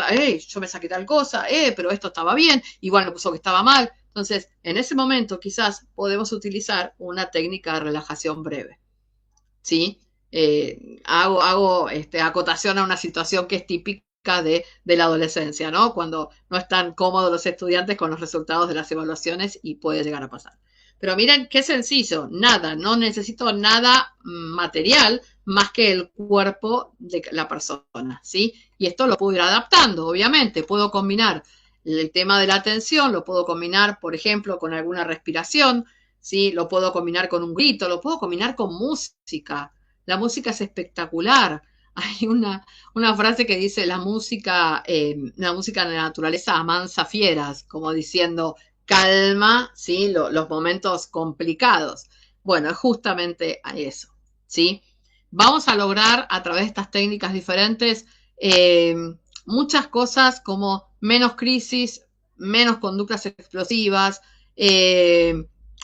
yo me saqué tal cosa, pero esto estaba bien, igual me puso que estaba mal. Entonces, en ese momento quizás podemos utilizar una técnica de relajación breve, ¿sí? Hago acotación a una situación que es típica de la adolescencia, ¿no? Cuando no están cómodos los estudiantes con los resultados de las evaluaciones y puede llegar a pasar. Pero miren qué sencillo, nada, no necesito nada material más que el cuerpo de la persona, ¿sí? Y esto lo puedo ir adaptando, obviamente, puedo combinar el tema de la atención, lo puedo combinar, por ejemplo, con alguna respiración, ¿sí? Lo puedo combinar con un grito, lo puedo combinar con música. La música es espectacular. Hay una frase que dice la música de la naturaleza amansa fieras, como diciendo, calma, ¿sí? Los momentos complicados. Bueno, es justamente a eso, ¿sí? Vamos a lograr a través de estas técnicas diferentes muchas cosas como menos crisis, menos conductas explosivas,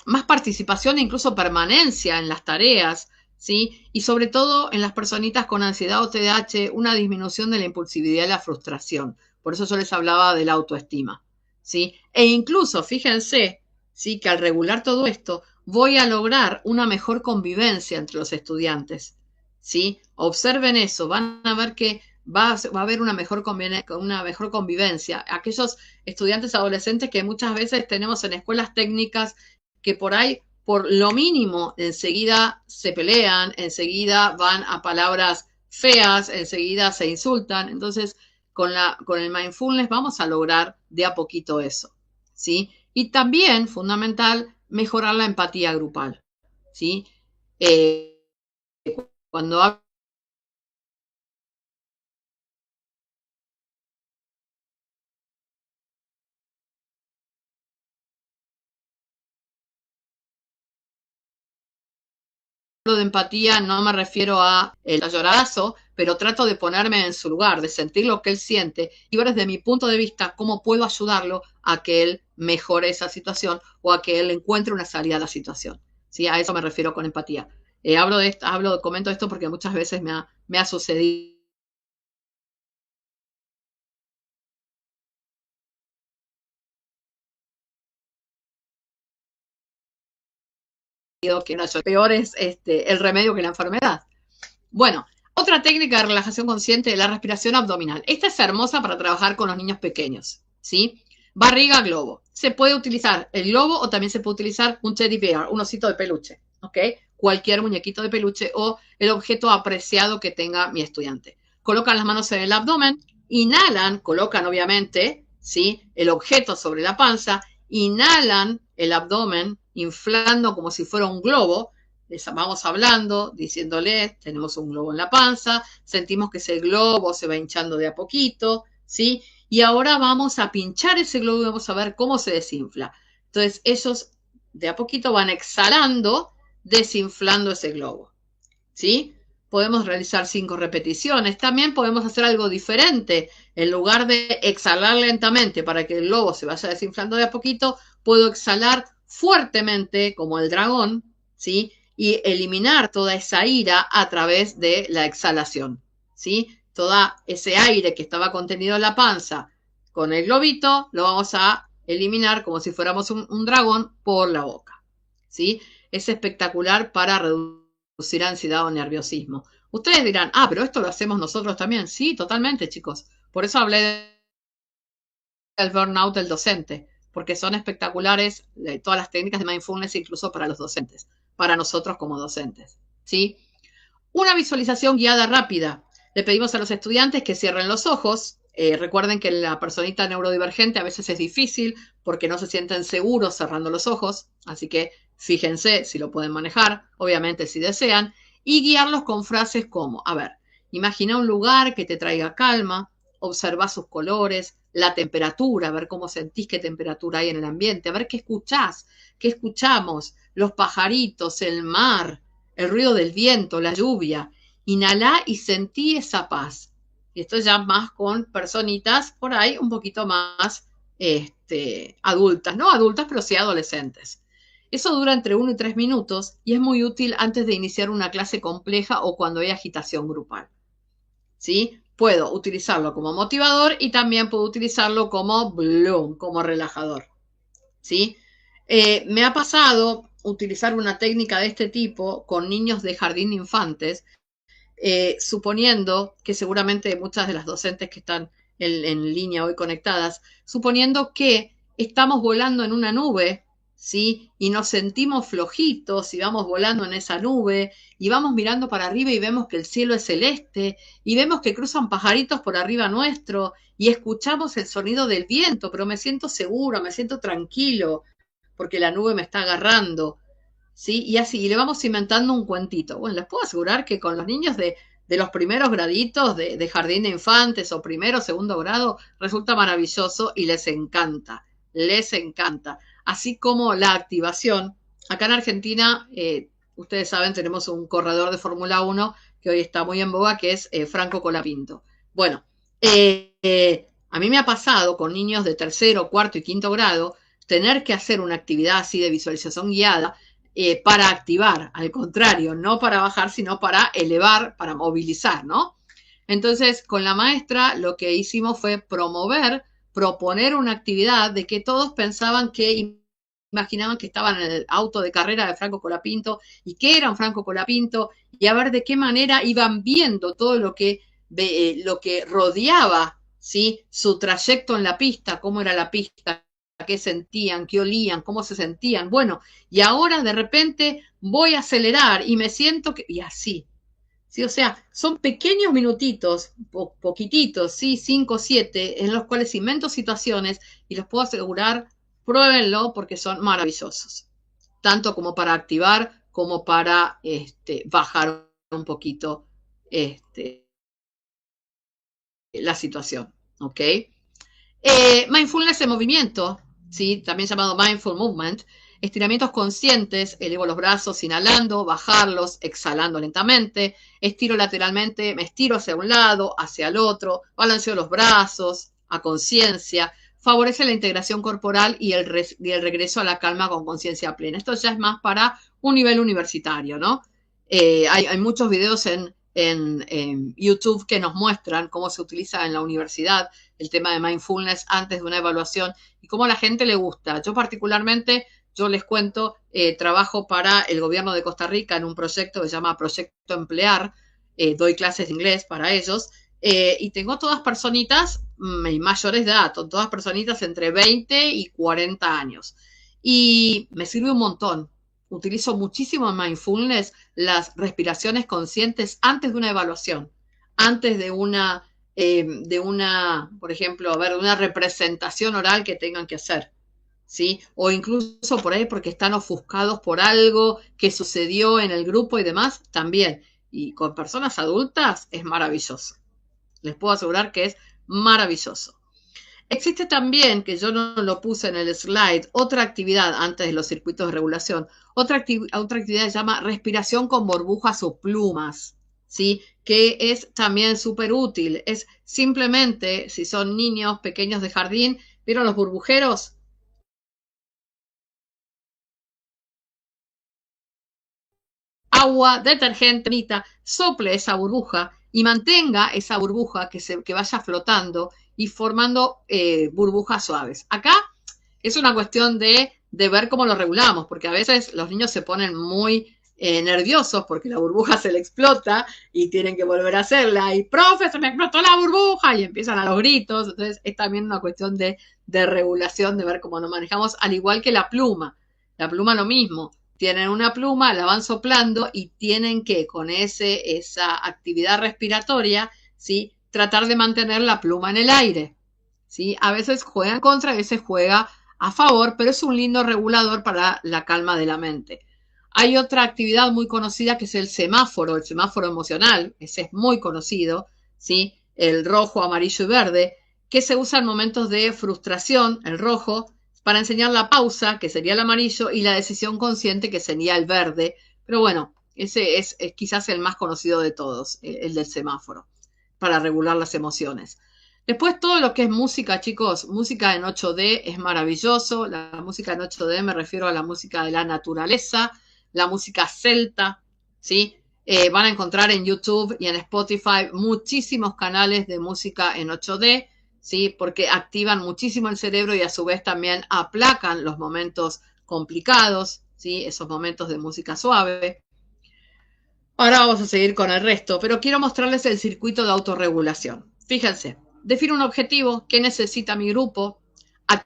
más participación e incluso permanencia en las tareas, ¿sí? Y sobre todo en las personitas con ansiedad o TDAH, una disminución de la impulsividad y la frustración. Por eso yo les hablaba de la autoestima, ¿sí? E incluso, fíjense, ¿sí? Que al regular todo esto, voy a lograr una mejor convivencia entre los estudiantes, ¿sí? Observen eso, van a ver que va a haber una mejor convivencia. Aquellos estudiantes adolescentes que muchas veces tenemos en escuelas técnicas que por ahí, por lo mínimo, enseguida se pelean, enseguida van a palabras feas, enseguida se insultan. Entonces, con el mindfulness vamos a lograr de a poquito eso, ¿sí? Y también, fundamental, mejorar la empatía grupal, ¿sí? Cuando hablo de empatía no me refiero a el lloradazo, pero trato de ponerme en su lugar, de sentir lo que él siente y ver desde mi punto de vista cómo puedo ayudarlo a que él mejore esa situación o a que él encuentre una salida a la situación. ¿Sí? A eso me refiero con empatía. Comento esto porque muchas veces me ha sucedido que peor es el remedio que la enfermedad. Bueno, otra técnica de relajación consciente es la respiración abdominal. Esta es hermosa para trabajar con los niños pequeños, ¿sí? Barriga, globo. Se puede utilizar el globo o también se puede utilizar un teddy bear, un osito de peluche, ¿ok? Cualquier muñequito de peluche o el objeto apreciado que tenga mi estudiante. Colocan las manos en el abdomen, inhalan, colocan obviamente, ¿sí? El objeto sobre la panza, inhalan el abdomen, inflando como si fuera un globo. Les vamos hablando, diciéndole, tenemos un globo en la panza, sentimos que ese globo se va hinchando de a poquito, ¿sí? Y ahora vamos a pinchar ese globo y vamos a ver cómo se desinfla. Entonces, ellos de a poquito van exhalando, desinflando ese globo, ¿sí? Podemos realizar 5 repeticiones. También podemos hacer algo diferente. En lugar de exhalar lentamente para que el globo se vaya desinflando de a poquito, puedo exhalar fuertemente como el dragón, ¿sí? Y eliminar toda esa ira a través de la exhalación, ¿sí? Todo ese aire que estaba contenido en la panza con el globito lo vamos a eliminar como si fuéramos un dragón por la boca, ¿sí? Es espectacular para reducir ansiedad o nerviosismo. Ustedes dirán, pero esto lo hacemos nosotros también. Sí, totalmente, chicos. Por eso hablé del burnout del docente, porque son espectaculares todas las técnicas de mindfulness, incluso para los docentes, para nosotros como docentes, ¿sí? Una visualización guiada rápida. Le pedimos a los estudiantes que cierren los ojos. Recuerden que la personita neurodivergente a veces es difícil porque no se sienten seguros cerrando los ojos, así que fíjense si lo pueden manejar, obviamente si desean, y guiarlos con frases como, imagina un lugar que te traiga calma, observa sus colores, la temperatura, a ver cómo sentís qué temperatura hay en el ambiente, a ver qué escuchás, qué escuchamos, los pajaritos, el mar, el ruido del viento, la lluvia. Inhalá y sentí esa paz. Y esto ya más con personitas por ahí un poquito más adultas, no adultas, pero sí adolescentes. Eso dura entre 1 y 3 minutos y es muy útil antes de iniciar una clase compleja o cuando hay agitación grupal, ¿sí? Puedo utilizarlo como motivador y también puedo utilizarlo como bloom, como relajador, ¿sí? Me ha pasado utilizar una técnica de este tipo con niños de jardín de infantes, suponiendo que seguramente muchas de las docentes que están en línea hoy conectadas, suponiendo que estamos volando en una nube, ¿sí? Y nos sentimos flojitos y vamos volando en esa nube y vamos mirando para arriba y vemos que el cielo es celeste y vemos que cruzan pajaritos por arriba nuestro y escuchamos el sonido del viento, pero me siento seguro, me siento tranquilo porque la nube me está agarrando, ¿sí? Y así, y le vamos inventando un cuentito. Bueno, les puedo asegurar que con los niños de los primeros graditos de jardín de infantes o primero o segundo grado resulta maravilloso y les encanta, les encanta. Así como la activación. Acá en Argentina, ustedes saben, tenemos un corredor de Fórmula 1 que hoy está muy en boga, que es Franco Colapinto. Bueno, a mí me ha pasado con niños de tercero, cuarto y quinto grado tener que hacer una actividad así de visualización guiada para activar, al contrario, no para bajar, sino para elevar, para movilizar, ¿no? Entonces, con la maestra lo que hicimos fue proponer una actividad de que todos pensaban que imaginaban que estaban en el auto de carrera de Franco Colapinto y que eran Franco Colapinto y a ver de qué manera iban viendo todo lo que rodeaba, ¿sí? Su trayecto en la pista, cómo era la pista, qué sentían, qué olían, cómo se sentían. Bueno, y ahora de repente voy a acelerar y me siento que... Y así, ¿sí? O sea, son pequeños minutitos, poquititos, ¿sí? 5, 7, en los cuales invento situaciones y les puedo asegurar, pruébenlo porque son maravillosos. Tanto como para activar, como para bajar un poquito la situación, ¿ok? Mindfulness en movimiento, ¿sí? También llamado Mindful Movement, estiramientos conscientes, elevo los brazos inhalando, bajarlos, exhalando lentamente, estiro lateralmente, me estiro hacia un lado, hacia el otro, balanceo los brazos a conciencia, favorece la integración corporal y el regreso a la calma con conciencia plena. Esto ya es más para un nivel universitario, ¿no? Hay muchos videos en YouTube que nos muestran cómo se utiliza en la universidad el tema de mindfulness antes de una evaluación y cómo a la gente le gusta. Yo particularmente, yo les cuento, trabajo para el gobierno de Costa Rica en un proyecto que se llama Proyecto Emplear, doy clases de inglés para ellos, y tengo todas personitas mayores de edad, todas personitas entre 20 y 40 años. Y me sirve un montón. Utilizo muchísimo en mindfulness las respiraciones conscientes antes de una evaluación, antes de una, por ejemplo, de una representación oral que tengan que hacer, ¿sí? O incluso por ahí porque están ofuscados por algo que sucedió en el grupo y demás, también. Y con personas adultas es maravilloso. Les puedo asegurar que es maravilloso. Existe también, que yo no lo puse en el slide, otra actividad antes de los circuitos de regulación. Otra actividad se llama respiración con burbujas o plumas, ¿sí? Que es también súper útil. Es simplemente, si son niños pequeños de jardín, ¿vieron los burbujeros? Agua, detergente, sople esa burbuja y mantenga esa burbuja que vaya flotando y formando burbujas suaves. Acá es una cuestión de ver cómo lo regulamos, porque a veces los niños se ponen muy nerviosos porque la burbuja se le explota y tienen que volver a hacerla. Y, profe, se me explotó la burbuja, y empiezan a los gritos. Entonces es también una cuestión de regulación, de ver cómo nos manejamos, al igual que la pluma. La pluma lo mismo. Tienen una pluma, la van soplando y tienen que, con esa actividad respiratoria, ¿sí? Tratar de mantener la pluma en el aire, ¿sí? A veces juega en contra, a veces juega a favor, pero es un lindo regulador para la calma de la mente. Hay otra actividad muy conocida que es el semáforo emocional, ese es muy conocido, ¿sí? El rojo, amarillo y verde, que se usa en momentos de frustración, el rojo, para enseñar la pausa, que sería el amarillo, y la decisión consciente, que sería el verde. Pero bueno, ese es quizás el más conocido de todos, el del semáforo, para regular las emociones. Después todo lo que es música, chicos, música en 8D es maravilloso. La música en 8D me refiero a la música de la naturaleza, la música celta, ¿sí? Van a encontrar en YouTube y en Spotify muchísimos canales de música en 8D, ¿sí? Porque activan muchísimo el cerebro y a su vez también aplacan los momentos complicados, ¿sí? Esos momentos de música suave. Ahora vamos a seguir con el resto, pero quiero mostrarles el circuito de autorregulación. Fíjense, defino un objetivo, qué necesita mi grupo, a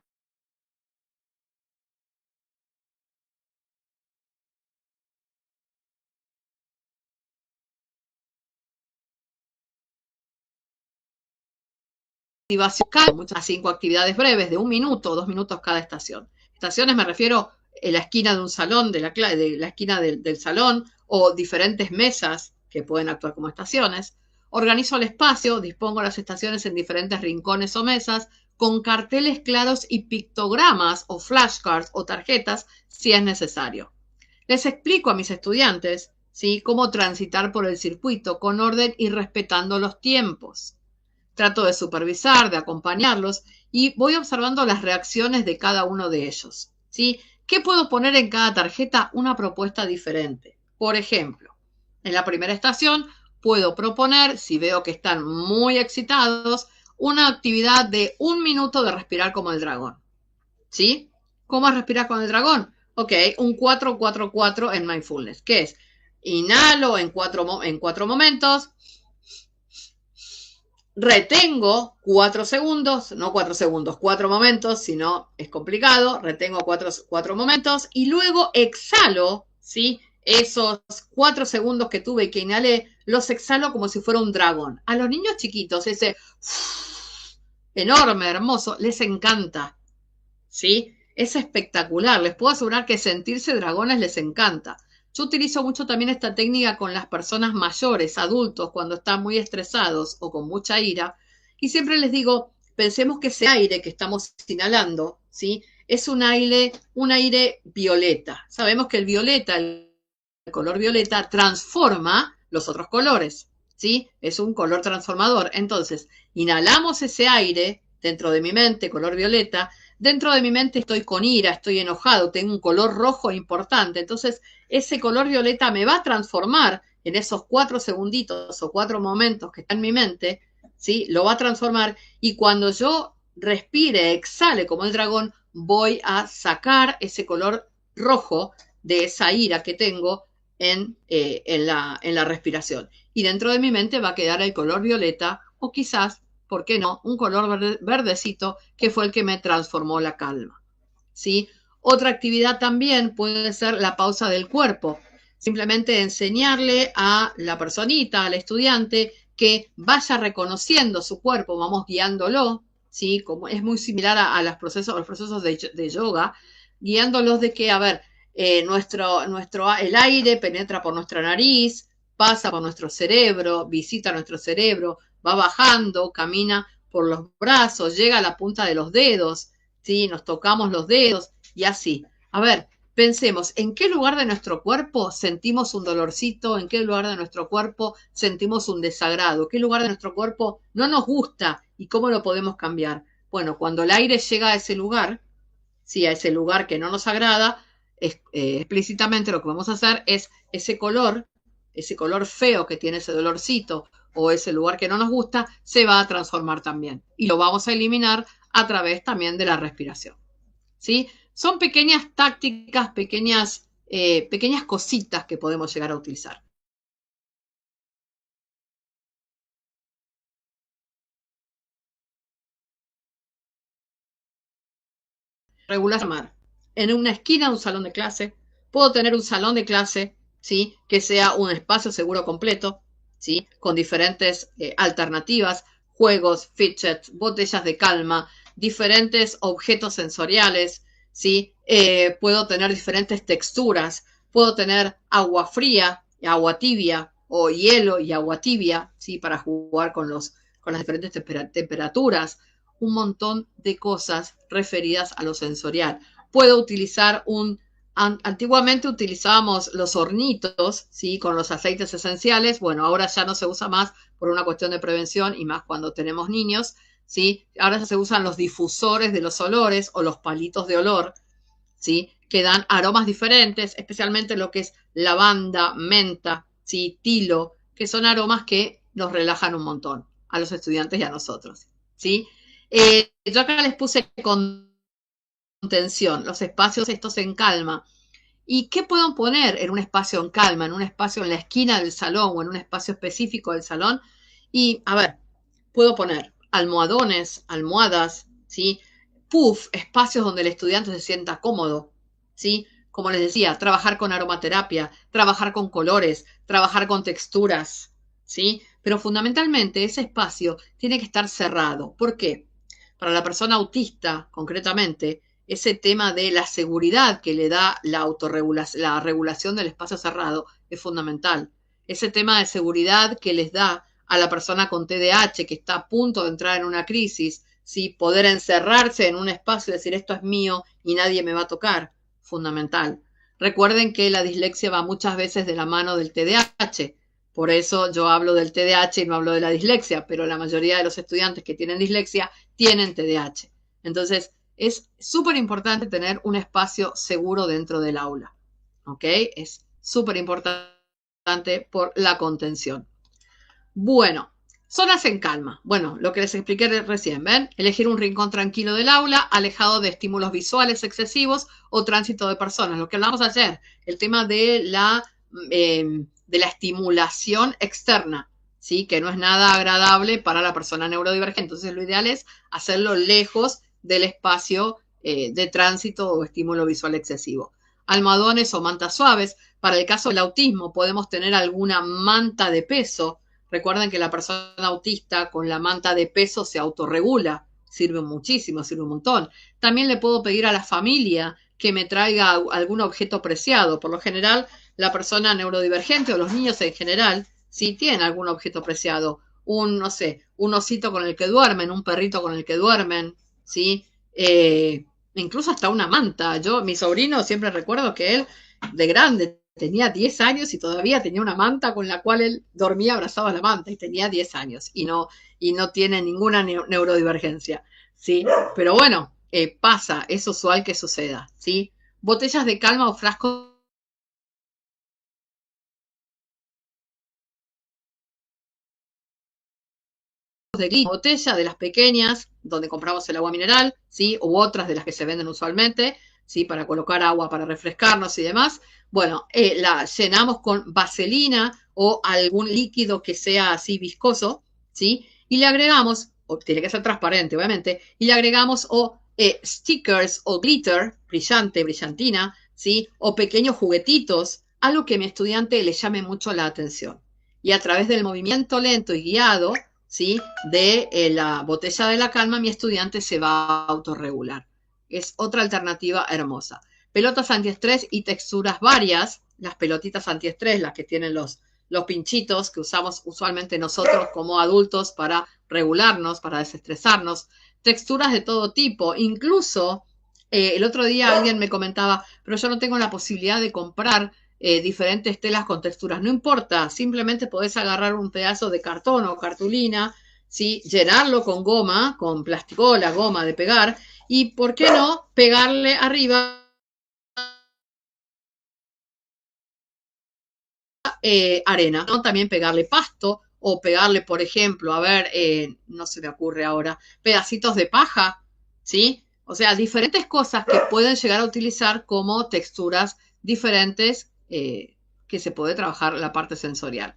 5 actividades breves de 1 minuto o 2 minutos cada estación. Estaciones me refiero a la esquina de un salón, de la esquina del salón, o diferentes mesas que pueden actuar como estaciones. Organizo el espacio, dispongo las estaciones en diferentes rincones o mesas, con carteles claros y pictogramas o flashcards o tarjetas si es necesario. Les explico a mis estudiantes, ¿sí?, cómo transitar por el circuito con orden y respetando los tiempos. Trato de supervisar, de acompañarlos y voy observando las reacciones de cada uno de ellos, ¿sí? ¿Qué puedo poner en cada tarjeta? Una propuesta diferente. Por ejemplo, en la primera estación puedo proponer, si veo que están muy excitados, una actividad de 1 minuto de respirar como el dragón, ¿sí? ¿Cómo es respirar con el dragón? Ok, un 4-4-4 en mindfulness. ¿Qué es? Inhalo en cuatro momentos, retengo 4 segundos, no 4 segundos, 4 momentos, si no es complicado, retengo 4 momentos y luego exhalo, ¿sí? Esos 4 segundos que tuve y que inhalé, los exhalo como si fuera un dragón. A los niños chiquitos, ese enorme, hermoso, les encanta, ¿sí? Es espectacular, les puedo asegurar que sentirse dragones les encanta. Yo utilizo mucho también esta técnica con las personas mayores, adultos, cuando están muy estresados o con mucha ira. Y siempre les digo, pensemos que ese aire que estamos inhalando, ¿sí?, es un aire violeta. Sabemos que el violeta, el color violeta, transforma los otros colores, ¿sí? Es un color transformador. Entonces, inhalamos ese aire dentro de mi mente, color violeta. Dentro de mi mente estoy con ira, estoy enojado, tengo un color rojo importante. Entonces, ese color violeta me va a transformar en esos 4 segunditos o 4 momentos que está en mi mente, ¿sí? Lo va a transformar y cuando yo respire, exhale como el dragón, voy a sacar ese color rojo de esa ira que tengo en la respiración. Y dentro de mi mente va a quedar el color violeta o quizás, ¿por qué no?, un color verdecito que fue el que me transformó la calma, ¿sí? Otra actividad también puede ser la pausa del cuerpo. Simplemente enseñarle a la personita, al estudiante, que vaya reconociendo su cuerpo, vamos guiándolo, ¿sí? Como es muy similar a los procesos de yoga, guiándolos de que, a ver, el aire penetra por nuestra nariz, pasa por nuestro cerebro, visita nuestro cerebro, va bajando, camina por los brazos, llega a la punta de los dedos, ¿sí? Nos tocamos los dedos y así. A ver, pensemos, ¿en qué lugar de nuestro cuerpo sentimos un dolorcito? ¿En qué lugar de nuestro cuerpo sentimos un desagrado? ¿Qué lugar de nuestro cuerpo no nos gusta? ¿Y cómo lo podemos cambiar? Bueno, cuando el aire llega a ese lugar, ¿sí?, a ese lugar que no nos agrada, explícitamente lo que vamos a hacer es ese color feo que tiene ese dolorcito o ese lugar que no nos gusta, se va a transformar también. Y lo vamos a eliminar a través también de la respiración, ¿sí? Son pequeñas tácticas, pequeñas cositas que podemos llegar a utilizar. Regular en una esquina de un salón de clase. Puedo tener un salón de clase, ¿sí?, que sea un espacio seguro completo, ¿sí?, con diferentes alternativas, juegos, fidgets, botellas de calma, diferentes objetos sensoriales, ¿sí? Puedo tener diferentes texturas, puedo tener agua fría, agua tibia o hielo y agua tibia, ¿sí?, para jugar con las diferentes temperaturas, un montón de cosas referidas a lo sensorial. Puedo utilizar antiguamente utilizábamos los hornitos, ¿sí?, con los aceites esenciales. Bueno, ahora ya no se usa más por una cuestión de prevención y más cuando tenemos niños, ¿sí? Ahora se usan los difusores de los olores o los palitos de olor, ¿sí?, que dan aromas diferentes, especialmente lo que es lavanda, menta, ¿sí?, tilo, que son aromas que nos relajan un montón a los estudiantes y a nosotros, ¿sí? Yo acá les puse contención, los espacios estos en calma. ¿Y qué puedo poner en un espacio en calma, en un espacio en la esquina del salón o en un espacio específico del salón? Y, a ver, puedo poner almohadones, almohadas, ¿sí?, puff, espacios donde el estudiante se sienta cómodo, ¿sí? Como les decía, trabajar con aromaterapia, trabajar con colores, trabajar con texturas, ¿sí? Pero fundamentalmente ese espacio tiene que estar cerrado. ¿Por qué? Para la persona autista, concretamente, ese tema de la seguridad que le da la regulación del espacio cerrado es fundamental. Ese tema de seguridad que les da a la persona con TDAH que está a punto de entrar en una crisis, ¿sí? Poder encerrarse en un espacio y decir esto es mío y nadie me va a tocar, fundamental. Recuerden que la dislexia va muchas veces de la mano del TDAH, por eso yo hablo del TDAH y no hablo de la dislexia, pero la mayoría de los estudiantes que tienen dislexia tienen TDAH. Entonces, es súper importante tener un espacio seguro dentro del aula, ¿ok? Es súper importante por la contención. Bueno, zonas en calma. Bueno, lo que les expliqué recién, ¿ven? Elegir un rincón tranquilo del aula, alejado de estímulos visuales excesivos o tránsito de personas. Lo que hablamos ayer, el tema de la estimulación externa, ¿sí? Que no es nada agradable para la persona neurodivergente. Entonces, lo ideal es hacerlo lejos del espacio de tránsito o estímulo visual excesivo. Almohadones o mantas suaves. Para el caso del autismo, podemos tener alguna manta de peso. Recuerden que la persona autista con la manta de peso se autorregula, sirve muchísimo, sirve un montón. También le puedo pedir a la familia que me traiga algún objeto preciado. Por lo general, la persona neurodivergente o los niños en general, si tienen algún objeto preciado, no sé, un osito con el que duermen, un perrito con el que duermen, ¿sí? Incluso hasta una manta. Mi sobrino, siempre recuerdo que él, de grande, tenía 10 años y todavía tenía una manta con la cual él dormía abrazado a la manta y tenía 10 años y no tiene ninguna neurodivergencia, ¿sí? Pero bueno, pasa, es usual que suceda, ¿sí? Botellas de calma o frascos de botella de las pequeñas, donde compramos el agua mineral, ¿sí? U otras de las que se venden usualmente, ¿sí? Para colocar agua, para refrescarnos y demás. Bueno, la llenamos con vaselina o algún líquido que sea así viscoso, ¿sí? Y le agregamos, o tiene que ser transparente, obviamente, y le agregamos stickers o glitter, brillante, brillantina, ¿sí? O pequeños juguetitos, algo que a mi estudiante le llame mucho la atención. Y a través del movimiento lento y guiado, ¿sí? De la botella de la calma, mi estudiante se va a autorregular. Es otra alternativa hermosa. Pelotas antiestrés y texturas varias. Las pelotitas antiestrés, las que tienen los pinchitos que usamos usualmente nosotros como adultos para regularnos, para desestresarnos. Texturas de todo tipo. Incluso el otro día alguien me comentaba, pero yo no tengo la posibilidad de comprar diferentes telas con texturas. No importa, simplemente podés agarrar un pedazo de cartón o cartulina, ¿sí? Llenarlo con goma, con plasticola, goma de pegar, y ¿por qué no pegarle arriba arena, ¿no? También pegarle pasto o pegarle, por ejemplo, a ver, no se me ocurre ahora, pedacitos de paja, ¿sí? O sea, diferentes cosas que pueden llegar a utilizar como texturas diferentes que se puede trabajar la parte sensorial.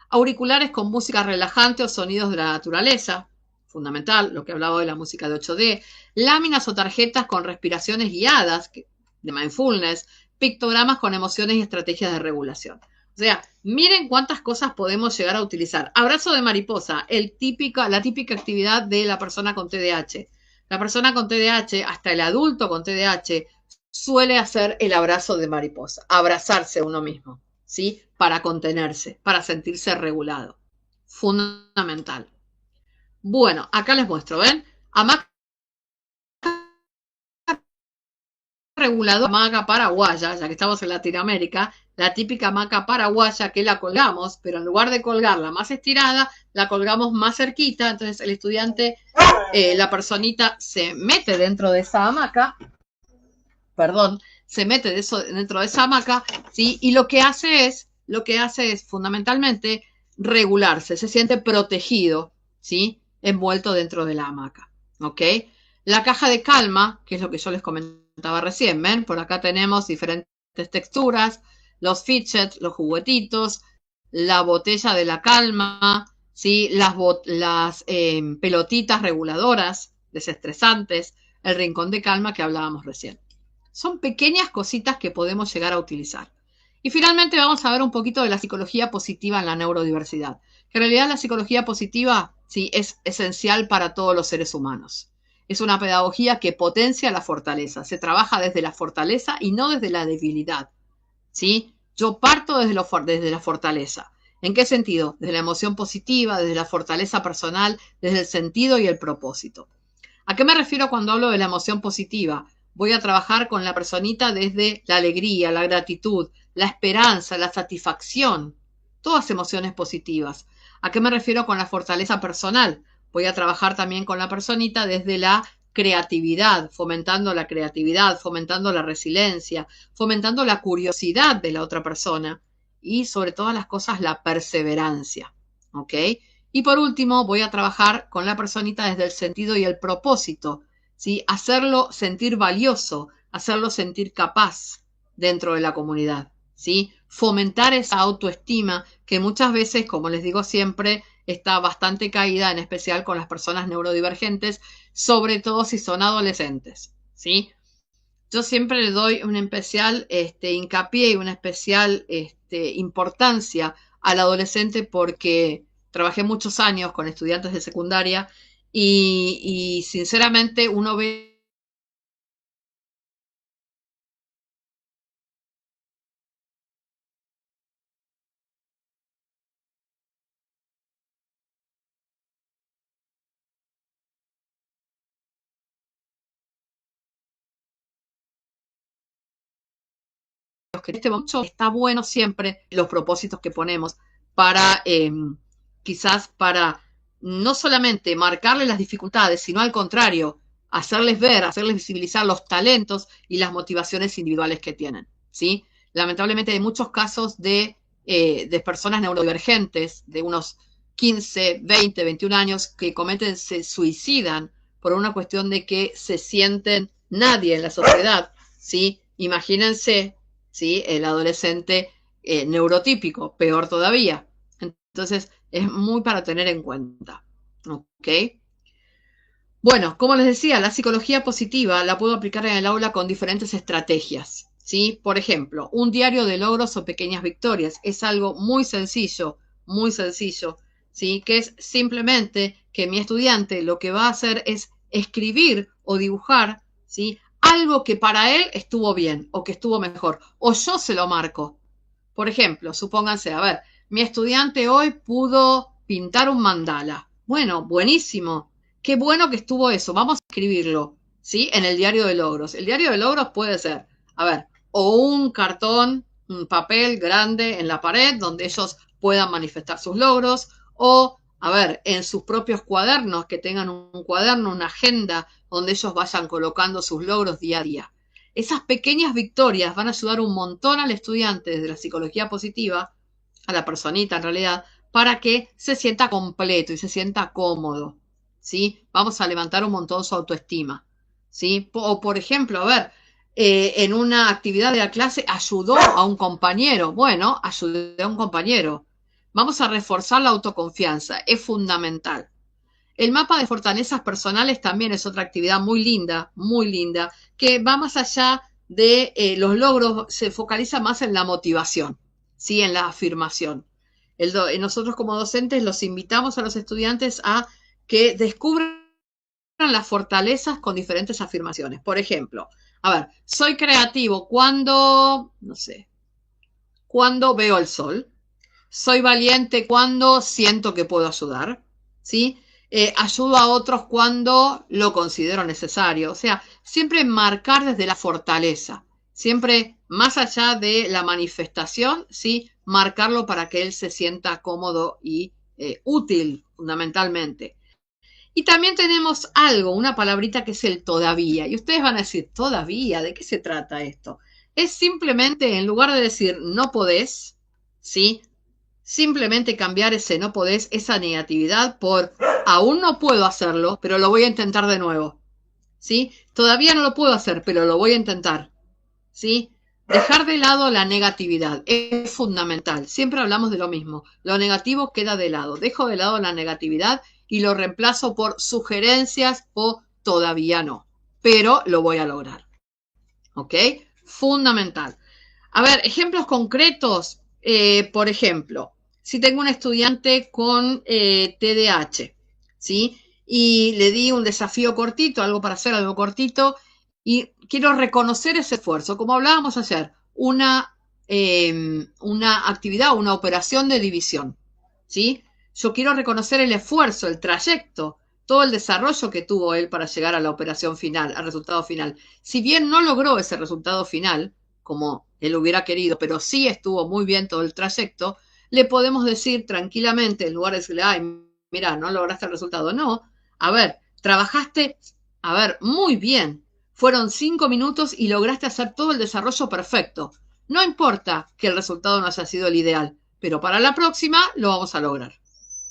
Auriculares con música relajante o sonidos de la naturaleza, fundamental, lo que hablaba de la música de 8D. Láminas o tarjetas con respiraciones guiadas de mindfulness, pictogramas con emociones y estrategias de regulación. O sea, miren cuántas cosas podemos llegar a utilizar. Abrazo de mariposa, la típica actividad de la persona con TDAH. La persona con TDAH, hasta el adulto con TDAH, suele hacer el abrazo de mariposa, abrazarse a uno mismo, ¿sí? Para contenerse, para sentirse regulado. Fundamental. Bueno, acá les muestro, ¿ven? Hamaca reguladora, hamaca paraguaya, ya que estamos en Latinoamérica, la típica hamaca paraguaya que la colgamos, pero en lugar de colgarla más estirada, la colgamos más cerquita, entonces el estudiante, la personita se mete dentro de esa hamaca, se mete dentro de esa hamaca, ¿sí? Y lo que hace es fundamentalmente regularse, se siente protegido, ¿sí? Envuelto dentro de la hamaca, ¿ok? La caja de calma, que es lo que yo les comentaba recién, ¿ven? Por acá tenemos diferentes texturas, los fidgets, los juguetitos, la botella de la calma, ¿sí? Las pelotitas reguladoras, desestresantes, el rincón de calma que hablábamos recién. Son pequeñas cositas que podemos llegar a utilizar. Y finalmente vamos a ver un poquito de la psicología positiva en la neurodiversidad. Que en realidad la psicología positiva sí es esencial para todos los seres humanos. Es una pedagogía que potencia la fortaleza. Se trabaja desde la fortaleza y no desde la debilidad, ¿sí? Yo parto desde la fortaleza. ¿En qué sentido? Desde la emoción positiva, desde la fortaleza personal, desde el sentido y el propósito. ¿A qué me refiero cuando hablo de la emoción positiva? Voy a trabajar con la personita desde la alegría, la gratitud, la esperanza, la satisfacción, todas emociones positivas. ¿A qué me refiero con la fortaleza personal? Voy a trabajar también con la personita desde la creatividad, fomentando la resiliencia, fomentando la curiosidad de la otra persona y sobre todas las cosas la perseverancia. ¿Ok? Y por último, voy a trabajar con la personita desde el sentido y el propósito, ¿sí? Hacerlo sentir valioso, hacerlo sentir capaz dentro de la comunidad, ¿sí? Fomentar esa autoestima que muchas veces, como les digo siempre, está bastante caída, en especial con las personas neurodivergentes, sobre todo si son adolescentes, ¿sí? Yo siempre le doy un especial hincapié y una especial importancia al adolescente porque trabajé muchos años con estudiantes de secundaria y sinceramente uno ve que en este momento está bueno siempre los propósitos que ponemos para quizás para no solamente marcarles las dificultades, sino al contrario, hacerles ver, hacerles visibilizar los talentos y las motivaciones individuales que tienen, ¿sí? Lamentablemente hay muchos casos de personas neurodivergentes de unos 15, 20, 21 años que se suicidan por una cuestión de que se sienten nadie en la sociedad, ¿sí? Imagínense, ¿sí? El adolescente neurotípico, peor todavía. Entonces, es muy para tener en cuenta. ¿Ok? Bueno, como les decía, la psicología positiva la puedo aplicar en el aula con diferentes estrategias. ¿Sí? Por ejemplo, un diario de logros o pequeñas victorias. Es algo muy sencillo, ¿sí? Que es simplemente que mi estudiante lo que va a hacer es escribir o dibujar, ¿sí? Algo que para él estuvo bien o que estuvo mejor. O yo se lo marco. Por ejemplo, supónganse, a ver, mi estudiante hoy pudo pintar un mandala. Bueno, buenísimo. Qué bueno que estuvo eso. Vamos a escribirlo, ¿sí? En el diario de logros. El diario de logros puede ser, a ver, o un cartón, un papel grande en la pared donde ellos puedan manifestar sus logros, o, a ver, en sus propios cuadernos, que tengan un cuaderno, una agenda donde ellos vayan colocando sus logros día a día. Esas pequeñas victorias van a ayudar un montón al estudiante desde la psicología positiva, a la personita en realidad, para que se sienta completo y se sienta cómodo, ¿sí? Vamos a levantar un montón su autoestima, ¿sí? O por ejemplo, a ver, en una actividad de la clase ayudó a un compañero. Bueno, ayudé a un compañero. Vamos a reforzar la autoconfianza, es fundamental. El mapa de fortalezas personales también es otra actividad muy linda, que va más allá de los logros, se focaliza más en la motivación, ¿sí? En la afirmación. Nosotros como docentes los invitamos a los estudiantes a que descubran las fortalezas con diferentes afirmaciones. Por ejemplo, a ver, soy creativo cuando, no sé, cuando veo el sol. Soy valiente cuando siento que puedo ayudar, ¿sí? Ayudo a otros cuando lo considero necesario. O sea, siempre marcar desde la fortaleza, siempre más allá de la manifestación, ¿sí? Marcarlo para que él se sienta cómodo y útil, fundamentalmente. Y también tenemos algo, una palabrita que es el todavía. Y ustedes van a decir, todavía, ¿de qué se trata esto? Es simplemente, en lugar de decir no podés, ¿sí? Simplemente cambiar ese no podés, esa negatividad por aún no puedo hacerlo, pero lo voy a intentar de nuevo. ¿Sí? Todavía no lo puedo hacer, pero lo voy a intentar. ¿Sí? Dejar de lado la negatividad es fundamental. Siempre hablamos de lo mismo. Lo negativo queda de lado. Dejo de lado la negatividad y lo reemplazo por sugerencias o todavía no. Pero lo voy a lograr. ¿Ok? Fundamental. A ver, ejemplos concretos. Por ejemplo, si tengo un estudiante con TDAH, ¿sí? Y le di un desafío cortito, algo para hacer, algo cortito, y quiero reconocer ese esfuerzo. Como hablábamos ayer, una actividad, una operación de división, ¿sí? Yo quiero reconocer el esfuerzo, el trayecto, todo el desarrollo que tuvo él para llegar a la operación final, al resultado final. Si bien no logró ese resultado final, como él hubiera querido, pero sí estuvo muy bien todo el trayecto, le podemos decir tranquilamente, en lugar de decirle, ay, mira, no lograste el resultado. No, a ver, trabajaste, a ver, muy bien. Fueron 5 minutos y lograste hacer todo el desarrollo perfecto. No importa que el resultado no haya sido el ideal, pero para la próxima lo vamos a lograr.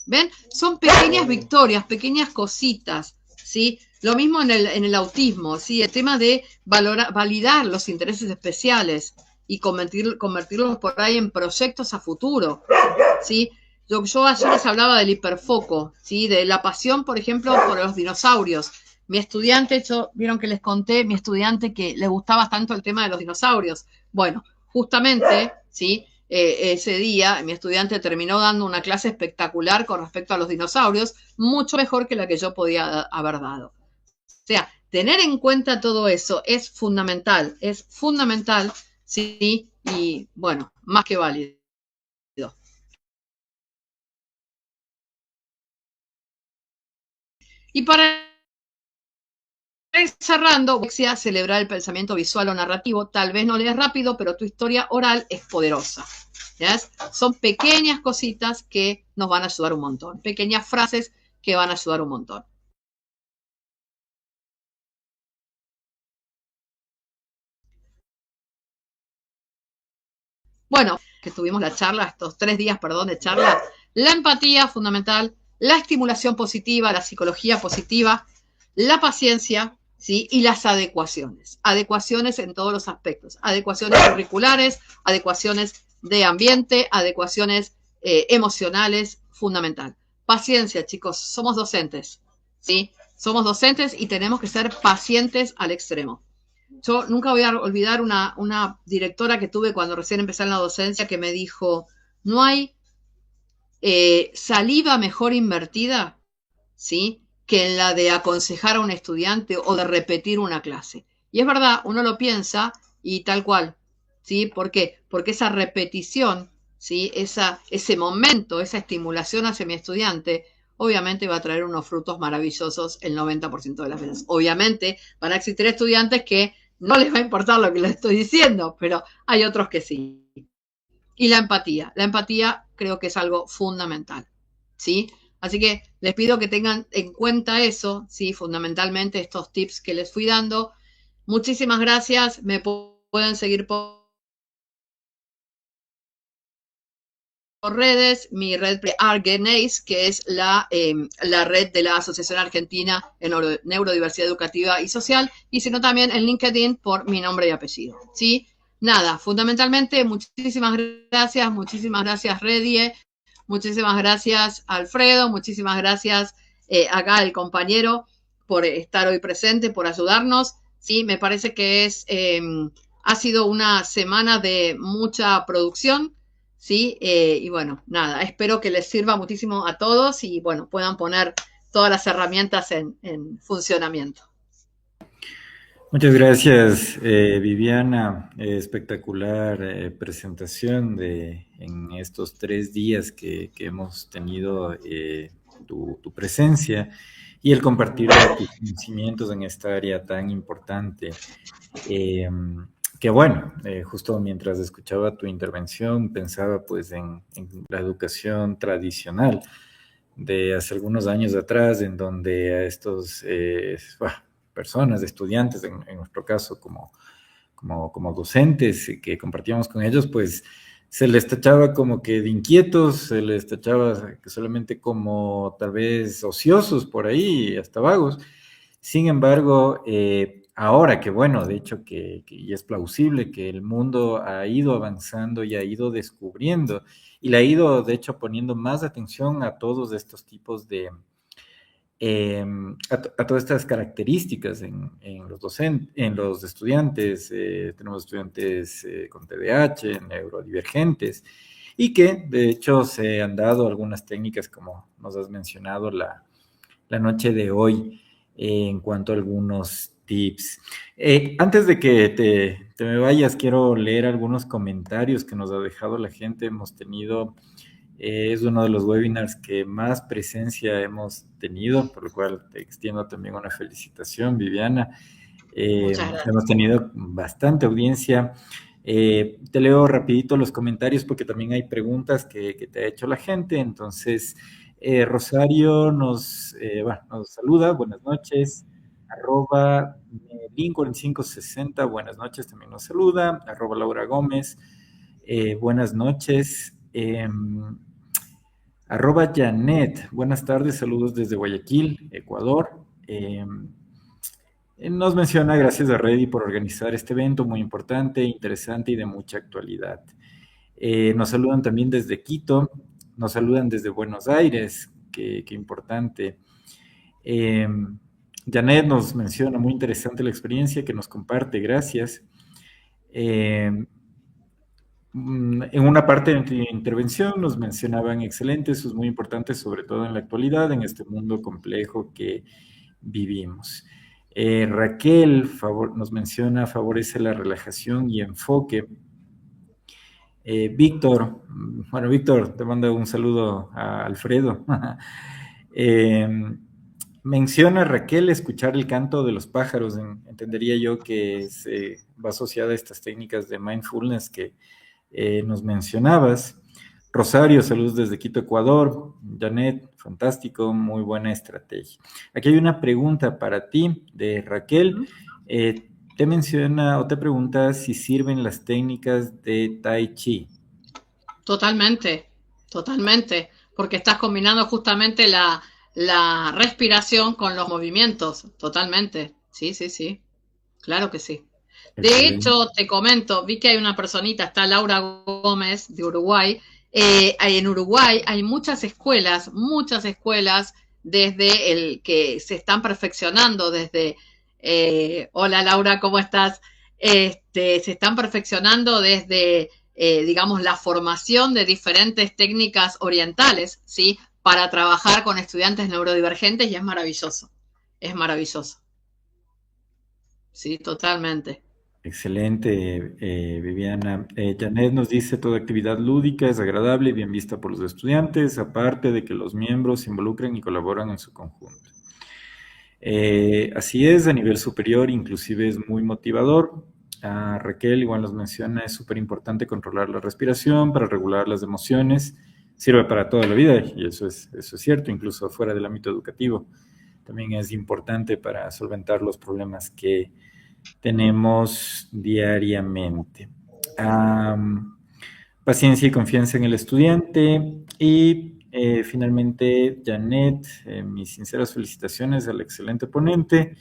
¿Ven? Son pequeñas victorias, pequeñas cositas, ¿sí? Lo mismo en el autismo, ¿sí? El tema de validar los intereses especiales y convertirlos por ahí en proyectos a futuro, ¿sí? Yo ayer les hablaba del hiperfoco, ¿sí? De la pasión, por ejemplo, por los dinosaurios. Mi estudiante, vieron que les conté, mi estudiante que le gustaba tanto el tema de los dinosaurios. Bueno, justamente, ¿sí? Ese día mi estudiante terminó dando una clase espectacular con respecto a los dinosaurios, mucho mejor que la que yo podía haber dado. O sea, tener en cuenta todo eso es fundamental, ¿sí? Y bueno, más que válido. Y para ir cerrando, celebrar el pensamiento visual o narrativo, tal vez no lees rápido, pero tu historia oral es poderosa. ¿Yes? Son pequeñas cositas que nos van a ayudar un montón, pequeñas frases que van a ayudar un montón. Bueno, que tuvimos la charla, estos 3 días, perdón, de charla, la empatía fundamental, la estimulación positiva, la psicología positiva, la paciencia, ¿sí? Y las adecuaciones. Adecuaciones en todos los aspectos. Adecuaciones curriculares, adecuaciones de ambiente, adecuaciones emocionales, fundamental. Paciencia, chicos, somos docentes, ¿sí? Somos docentes y tenemos que ser pacientes al extremo. Yo nunca voy a olvidar una directora que tuve cuando recién empecé en la docencia que me dijo, no hay saliva mejor invertida, ¿sí? Que en la de aconsejar a un estudiante o de repetir una clase. Y es verdad, uno lo piensa y tal cual, ¿sí? ¿Por qué? Porque esa repetición, ¿sí? Ese momento, esa estimulación hacia mi estudiante, obviamente va a traer unos frutos maravillosos el 90% de las veces. Obviamente van a existir estudiantes que no les va a importar lo que les estoy diciendo, pero hay otros que sí. Y la empatía creo que es algo fundamental, ¿sí? Así que les pido que tengan en cuenta eso, ¿sí? Fundamentalmente estos tips que les fui dando. Muchísimas gracias, me pueden seguir por redes, mi red ARGENACE, que es la red de la Asociación Argentina en Neurodiversidad Educativa y Social, y sino también en LinkedIn por mi nombre y apellido, ¿sí? Nada, fundamentalmente, muchísimas gracias Redie, muchísimas gracias Alfredo, muchísimas gracias acá el compañero por estar hoy presente, por ayudarnos, ¿sí? Me parece que ha sido una semana de mucha producción, ¿sí? Y bueno, nada, espero que les sirva muchísimo a todos y bueno, puedan poner todas las herramientas en funcionamiento. Muchas gracias, Viviana. Espectacular presentación en estos 3 días que hemos tenido tu presencia y el compartir tus conocimientos en esta área tan importante. Que bueno, justo mientras escuchaba tu intervención pensaba pues en la educación tradicional de hace algunos años atrás, en donde a estos personas, estudiantes, en nuestro caso como docentes que compartíamos con ellos, pues se les tachaba como que de inquietos, se les tachaba que solamente como tal vez ociosos por ahí, hasta vagos. Sin embargo, ahora que bueno, de hecho que ya es plausible que el mundo ha ido avanzando y ha ido descubriendo y le ha ido de hecho poniendo más atención a todos estos tipos de, a todas estas características en los docentes, en los estudiantes. Tenemos estudiantes con TDAH, neurodivergentes, y que de hecho se han dado algunas técnicas, como nos has mencionado la noche de hoy, en cuanto a algunos tips. Antes de que te me vayas, quiero leer algunos comentarios que nos ha dejado la gente. Hemos tenido Es uno de los webinars que más presencia hemos tenido, por lo cual te extiendo también una felicitación, Viviana. Muchas gracias. Hemos tenido bastante audiencia. Te leo rapidito los comentarios porque también hay preguntas que te ha hecho la gente. Entonces, Rosario nos saluda, buenas noches. Arroba Lincoln560, buenas noches, también nos saluda. Arroba Laura Gómez, buenas noches. Arroba Janet, buenas tardes, saludos desde Guayaquil, Ecuador. Nos menciona, gracias a Reddy por organizar este evento muy importante, interesante y de mucha actualidad. Nos saludan también desde Quito, nos saludan desde Buenos Aires, qué importante. Janet nos menciona, muy interesante la experiencia que nos comparte, gracias. En una parte de tu intervención nos mencionaban excelentes, eso es muy importante, sobre todo en la actualidad, en este mundo complejo que vivimos. Raquel nos menciona, favorece la relajación y enfoque. Víctor, te mando un saludo a Alfredo. Menciona Raquel escuchar el canto de los pájaros. Entendería yo que se va asociada a estas técnicas de mindfulness que nos mencionabas. Rosario, saludos desde Quito, Ecuador. Janet, fantástico, muy buena estrategia. Aquí hay una pregunta para ti de Raquel. Te menciona o te pregunta si sirven las técnicas de Tai Chi. Totalmente, porque estás combinando justamente la respiración con los movimientos, totalmente. Sí, claro que sí. De hecho, te comento, vi que hay una personita, está Laura Gómez de Uruguay. En Uruguay hay muchas escuelas desde el que se están perfeccionando desde hola Laura, ¿cómo estás? Se están perfeccionando desde digamos la formación de diferentes técnicas orientales, ¿sí? Para trabajar con estudiantes neurodivergentes y es maravilloso. Sí, totalmente. Excelente, Viviana. Janet nos dice, toda actividad lúdica es agradable y bien vista por los estudiantes, aparte de que los miembros se involucran y colaboran en su conjunto. Así es, a nivel superior inclusive es muy motivador. Raquel igual nos menciona, es súper importante controlar la respiración para regular las emociones. Sirve para toda la vida y eso es cierto, incluso fuera del ámbito educativo. También es importante para solventar los problemas que tenemos diariamente. Paciencia y confianza en el estudiante. Y finalmente, Janet, mis sinceras felicitaciones al excelente ponente.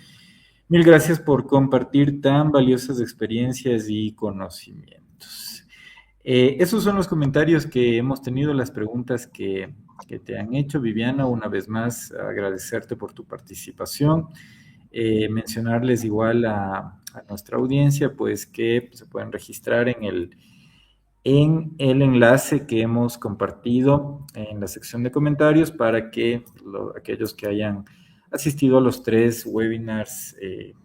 Mil gracias por compartir tan valiosas experiencias y conocimientos. Esos son los comentarios que hemos tenido, las preguntas que te han hecho. Viviana, una vez más, agradecerte por tu participación. Mencionarles igual a nuestra audiencia, pues que se pueden registrar en el enlace que hemos compartido en la sección de comentarios para que aquellos que hayan asistido a los 3 webinars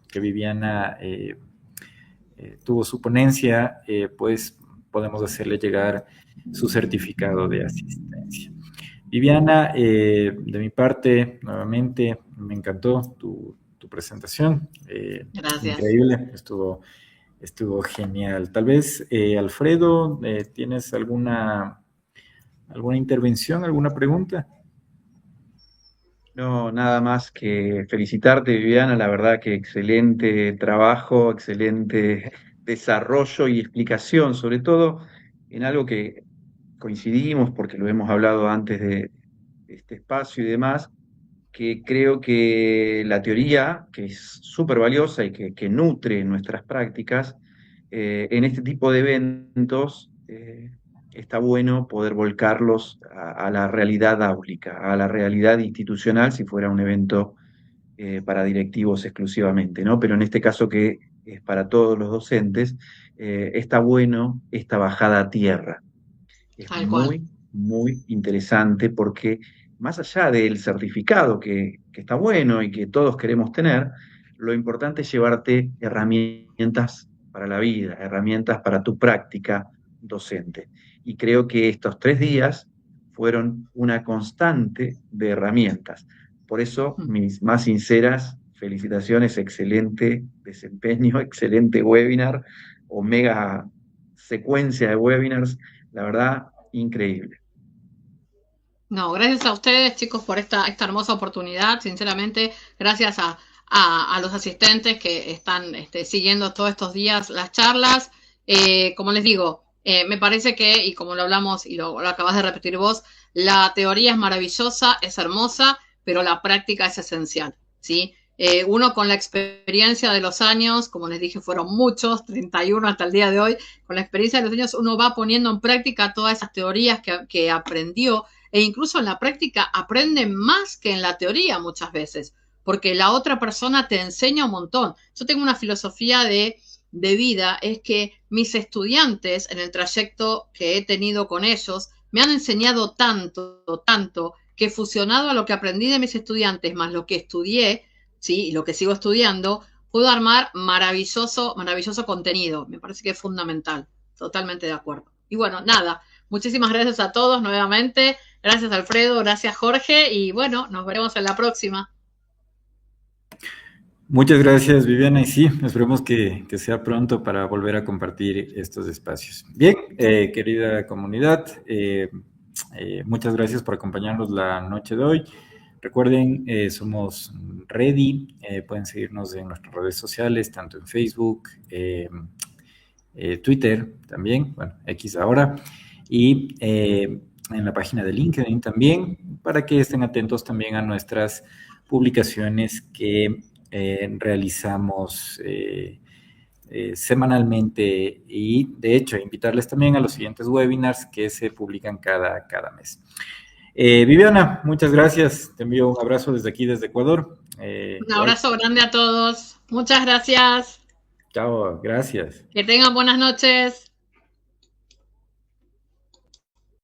que Viviana tuvo su ponencia, pues podemos hacerle llegar su certificado de asistencia. Viviana, de mi parte, nuevamente, me encantó tu presentación. Gracias. Increíble, estuvo genial. Tal vez, Alfredo, ¿tienes alguna intervención, alguna pregunta? No, nada más que felicitarte, Viviana, la verdad que excelente trabajo, excelente desarrollo y explicación, sobre todo en algo que coincidimos porque lo hemos hablado antes de este espacio y demás, que creo que la teoría, que es súper valiosa y que nutre nuestras prácticas, en este tipo de eventos está bueno poder volcarlos a la realidad áulica, a la realidad institucional, si fuera un evento para directivos exclusivamente, ¿no? Pero en este caso que es para todos los docentes, está bueno esta bajada a tierra. Es Tal cual. muy, muy interesante porque más allá del certificado que está bueno y que todos queremos tener, lo importante es llevarte herramientas para la vida, herramientas para tu práctica docente. Y creo que estos 3 días fueron una constante de herramientas. Por eso, mis más sinceras felicitaciones, excelente desempeño, excelente webinar, o mega secuencia de webinars, la verdad, increíble. No, gracias a ustedes, chicos, por esta hermosa oportunidad. Sinceramente, gracias a los asistentes que están siguiendo todos estos días las charlas. Como les digo, me parece que, y como lo hablamos y lo acabas de repetir vos, la teoría es maravillosa, es hermosa, pero la práctica es esencial, ¿sí? Uno con la experiencia de los años, como les dije, fueron muchos, 31 hasta el día de hoy, con la experiencia de los años uno va poniendo en práctica todas esas teorías que aprendió, e incluso en la práctica aprende más que en la teoría muchas veces, porque la otra persona te enseña un montón. Yo tengo una filosofía de vida, es que mis estudiantes en el trayecto que he tenido con ellos me han enseñado tanto, que fusionado a lo que aprendí de mis estudiantes más lo que estudié, ¿sí? Y lo que sigo estudiando, puedo armar maravilloso contenido. Me parece que es fundamental. Totalmente de acuerdo. Y bueno, nada, muchísimas gracias a todos nuevamente. Gracias, Alfredo, gracias, Jorge, y bueno, nos veremos en la próxima. Muchas gracias, Viviana, y sí, esperemos que sea pronto para volver a compartir estos espacios. Bien, querida comunidad, muchas gracias por acompañarnos la noche de hoy. Recuerden, somos Ready, pueden seguirnos en nuestras redes sociales, tanto en Facebook, Twitter también, bueno, X ahora, y en la página de LinkedIn también, para que estén atentos también a nuestras publicaciones que realizamos semanalmente, y de hecho invitarles también a los siguientes webinars que se publican cada mes. Viviana, muchas gracias, te envío un abrazo desde aquí, desde Ecuador. Un abrazo grande a todos, muchas gracias. Chao, gracias. Que tengan buenas noches.